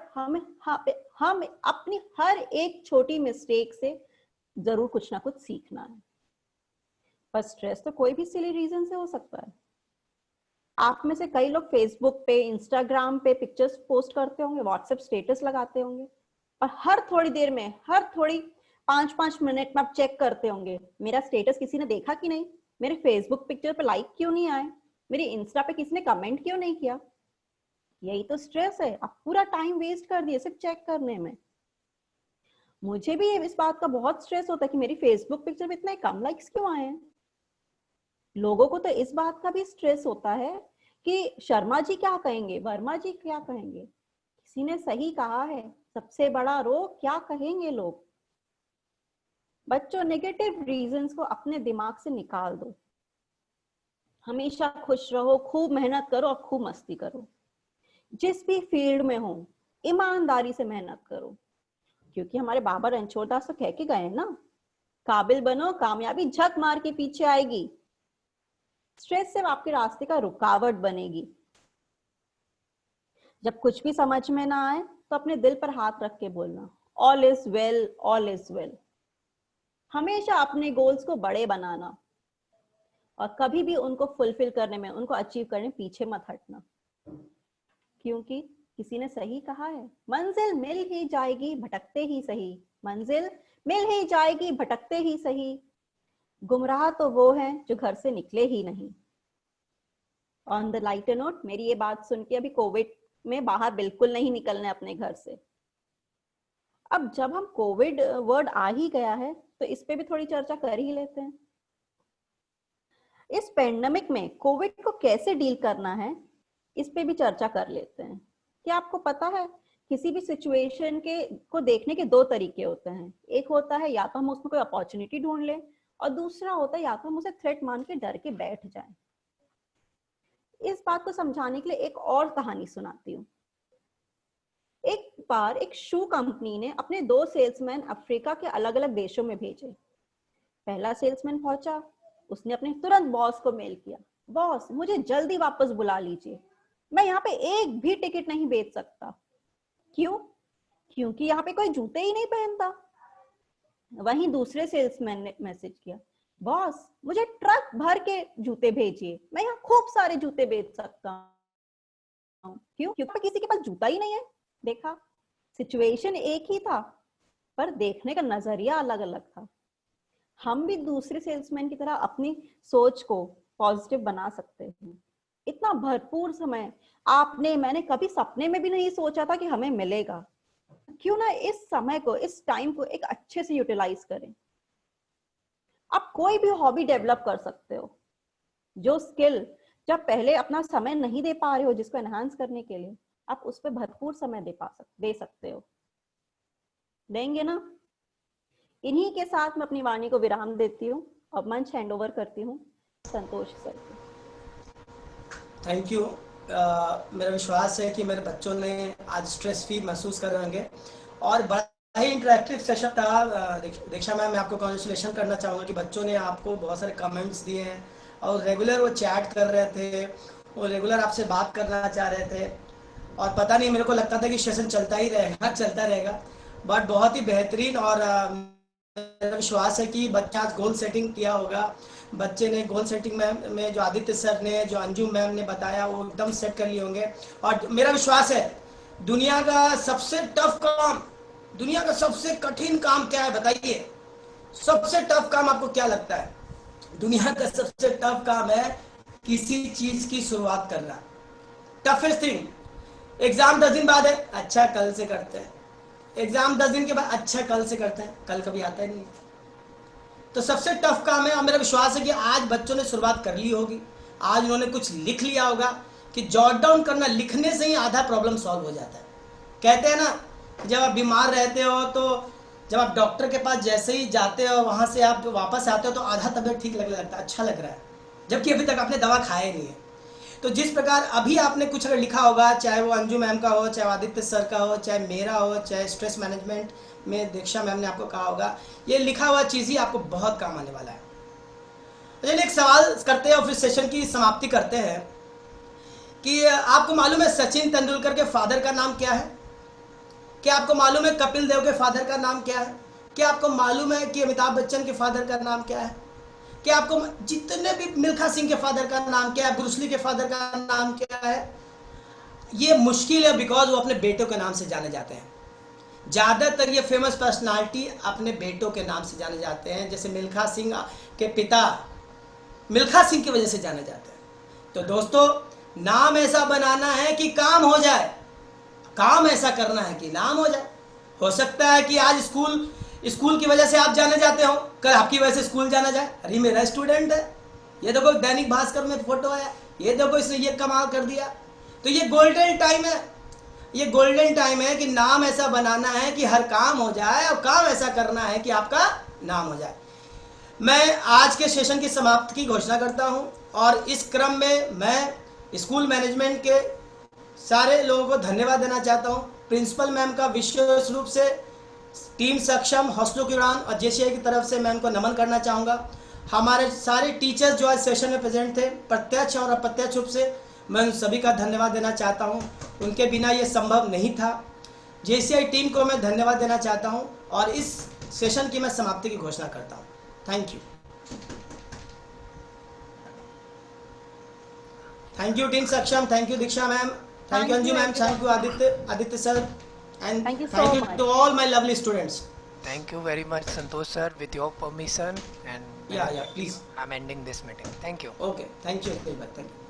[SPEAKER 5] हम अपनी हर एक छोटी मिस्टेक से जरूर कुछ ना कुछ सीखना है। पर स्ट्रेस तो कोई भी सिली रीजन से हो सकता है। आप में से कई लोग फेसबुक पे, इंस्टाग्राम पे पिक्चर्स पोस्ट करते होंगे, व्हाट्सएप स्टेटस लगाते होंगे, और हर थोड़ी देर में, हर थोड़ी 5-5 मिनट में आप चेक करते होंगे मेरा स्टेटस किसी ने देखा कि नहीं, मेरे फेसबुक पिक्चर पे लाइक क्यों नहीं आए, मेरी इंस्टा पे किसी ने कमेंट क्यों नहीं किया। यही तो स्ट्रेस है, आप पूरा टाइम वेस्ट कर दिए सिर्फ चेक करने में। मुझे भी इस बात का बहुत स्ट्रेस होता है कि मेरी फेसबुक पिक्चर पे इतने कम लाइक्स क्यों आए हैं। लोगों को तो इस बात का भी स्ट्रेस होता है कि शर्मा जी क्या कहेंगे, वर्मा जी क्या कहेंगे, किसी ने सही कहा है, सबसे बड़ा रोग, क्या कहेंगे लोग। बच्चों, नेगेटिव रीजंस को अपने दिमाग से निकाल दो। हमेशा खुश रहो, खूब मेहनत करो और खूब मस्ती करो। जिस भी फील्ड में हो ईमानदारी से मेहनत करो, क्योंकि हमारे बाबा रणछोड़ दास तो कह के गए ना, काबिल बनो, कामयाबी झक मार के पीछे आएगी। स्ट्रेस सिर्फ आपके रास्ते का रुकावट बनेगी। जब कुछ भी समझ में ना आए तो अपने दिल पर हाथ रख के बोलना, all is well, all is well. हमेशा अपने गोल्स को बड़े बनाना और कभी भी उनको फुलफिल करने में, उनको अचीव करने में पीछे मत हटना, क्योंकि किसी ने सही कहा है, मंजिल मिल ही जाएगी भटकते ही सही, मंजिल मिल ही जाएगी भटकते ही सही, गुमराह तो वो हैं जो घर से निकले ही नहीं। ऑन द लाइटर नोट, मेरी ये बात सुन के अभी कोविड में बाहर बिल्कुल नहीं निकलना है अपने घर से। अब जब हम कोविड वर्ड आ ही गया है तो इस पे भी थोड़ी चर्चा कर ही लेते हैं। इस पेंडेमिक में कोविड को कैसे डील करना है इस पे भी चर्चा कर लेते हैं। क्या आपको पता है किसी भी सिचुएशन के को देखने के दो तरीके होते हैं। एक होता है या तो हम उसमें कोई अपॉर्चुनिटी ढूंढ लें, और दूसरा होता है या तो हम उसे थ्रेट मान के डर के बैठ जाएं। इस बात को समझाने के लिए एक और कहानी सुनाती हूँ। एक बार एक शू कंपनी ने अपने 2 सेल्समैन अफ्रीका के अलग अलग देशों में भेजे। पहला सेल्समैन पहुंचा, उसने अपने तुरंत बॉस को मेल किया, बॉस मुझे जल्दी वापस बुला लीजिए, मैं यहाँ पे एक भी टिकट नहीं बेच सकता। क्यों? क्योंकि यहाँ पे कोई जूते ही नहीं पहनता। वहीं दूसरे सेल्समैन ने मैसेज किया, बॉस मुझे ट्रक भर के जूते भेजिए, मैं यहाँ खूब सारे जूते बेच सकता हूँ। क्यों? क्योंकि किसी के पास जूता ही नहीं है। देखा, सिचुएशन एक ही था पर देखने का नजरिया अलग अलग था। हम भी दूसरे सेल्समैन की तरह अपनी सोच को पॉजिटिव बना सकते हैं। इतना भरपूर समय आपने मैंने कभी सपने में भी नहीं सोचा था कि हमें मिलेगा। क्यों ना इस समय को, इस टाइम को एक अच्छे से यूटिलाइज करें। आप कोई भी हॉबी डेवलप कर सकते हो। जो स्किल जब पहले अपना समय नहीं दे पा रहे हो जिसको एनहांस करने के लिए, आप उस पर भरपूर समय दे सकते हो। देंगे ना? इन्हीं के साथ मैं अपनी वाणी को विराम देती हूँ और मंच हैंड ओवर करती हूँ संतोष सर को।
[SPEAKER 2] Thank you. मेरा विश्वास है कि मेरे बच्चों ने आज स्ट्रेस फ्री महसूस कर रहे होंगे और बड़ा ही इंटरेक्टिव सेशन था। दीक्षा मैम, मैं आपको कॉन्ग्रेचुलेशन करना चाहूँगा कि बच्चों ने आपको बहुत सारे कमेंट्स दिए हैं और रेगुलर वो चैट कर रहे थे, वो रेगुलर आपसे बात करना चाह रहे थे और पता नहीं, मेरे को लगता था कि सेशन चलता ही रहेगा, चलता रहेगा, बट बहुत ही बेहतरीन। और मेरा विश्वास है कि बच्चा आज गोल सेटिंग किया होगा। बच्चे ने गोल सेटिंग में जो आदित्य सर ने, जो अंजू मैम ने बताया, वो एकदम सेट कर लिए होंगे। और मेरा विश्वास है दुनिया का सबसे टफ काम, दुनिया का सबसे कठिन काम क्या है बताइए? सबसे टफ काम आपको क्या लगता है? दुनिया का सबसे टफ काम है किसी चीज की शुरुआत करना। Toughest thing. एग्जाम 10 दिन बाद है, अच्छा कल से करते हैं। एग्जाम 10 दिन के बाद, अच्छा कल से करते हैं, कल कभी आता ही नहीं। तो सबसे टफ काम है और मेरा विश्वास है कि आज बच्चों ने शुरुआत कर ली होगी। आज उन्होंने कुछ लिख लिया होगा कि जॉट डाउन करना, लिखने से ही आधा प्रॉब्लम सॉल्व हो जाता है। कहते हैं ना, जब आप बीमार रहते हो तो जब आप डॉक्टर के पास जैसे ही जाते हो, वहाँ से आप वापस आते हो तो आधा तबीयत ठीक लगने लगता है, अच्छा लग रहा है, जबकि अभी तक आपने दवा खाया नहीं है। तो जिस प्रकार अभी आपने कुछ अगर लिखा होगा, चाहे वो अंजू मैम का हो, चाहे आदित्य सर का हो, चाहे मेरा हो, चाहे स्ट्रेस मैनेजमेंट में दीक्षा मैम ने आपको कहा होगा, ये लिखा हुआ चीज़ ही आपको बहुत काम आने वाला है। चलिए एक सवाल करते हैं और फिर सेशन की समाप्ति करते हैं कि आपको मालूम है सचिन तेंदुलकर के फादर का नाम क्या है? क्या आपको मालूम है कपिल देव के फादर का नाम क्या है? क्या आपको मालूम है कि अमिताभ बच्चन के फादर का नाम क्या है? क्या आपको जितने भी मिल्खा सिंह के फादर का नाम क्या है, ब्रूस ली के फादर का नाम क्या है? ये मुश्किल है बिकॉज वो अपने बेटों के नाम से जाने जाते हैं। ज़्यादातर ये फेमस पर्सनालिटी अपने बेटों के नाम से जाने जाते हैं। जैसे मिल्खा सिंह के पिता मिल्खा सिंह की वजह से जाने जाते हैं। तो दोस्तों, नाम ऐसा बनाना है कि काम हो जाए, काम ऐसा करना है कि नाम हो जाए। हो सकता है कि आज स्कूल की वजह से आप जाने जाते हो, कल आपकी वजह से स्कूल जाना जाए, अरे मेरा स्टूडेंट है, ये देखो दैनिक भास्कर में फोटो आया, ये देखो इसने ये कमाल कर दिया। तो ये गोल्डन टाइम है, ये गोल्डन टाइम है कि नाम ऐसा बनाना है कि हर काम हो जाए और काम ऐसा करना है कि आपका नाम हो जाए। मैं आज के सेशन की समाप्ति की घोषणा करता हूं और इस क्रम में मैं स्कूल मैनेजमेंट के सारे लोगों को धन्यवाद देना चाहता हूं। प्रिंसिपल मैम का विशेष रूप से, टीम सक्षम, हौसलों की उड़ान और जेसीआई की तरफ से मैं उनको नमन करना चाहूँगा। हमारे सारे टीचर्स जो आज सेशन में प्रेजेंट थे, प्रत्यक्ष और अप्रत्यक्ष रूप से मैं उन सभी का धन्यवाद देना चाहता हूं। उनके बिना ये संभव नहीं था। जेसीआई टीम को मैं धन्यवाद देना चाहता हूं और इस सेशन की मैं समाप्ति की घोषणा करता हूं। Thank you. Thank you team Saksham, thank you Diksha ma'am, Thank you,
[SPEAKER 5] Thank
[SPEAKER 2] Anju
[SPEAKER 5] you,
[SPEAKER 2] ma'am. Thank you,
[SPEAKER 5] everyone.
[SPEAKER 2] Aditya sir. And
[SPEAKER 5] Thank you
[SPEAKER 2] thank
[SPEAKER 5] so
[SPEAKER 2] you
[SPEAKER 5] much.
[SPEAKER 2] to all my lovely students.
[SPEAKER 3] Thank you very much, Santosh sir. With your permission and
[SPEAKER 2] Yeah, please.
[SPEAKER 3] I'm ending this meeting. Thank you.
[SPEAKER 2] Okay, thank you very much. Thank you.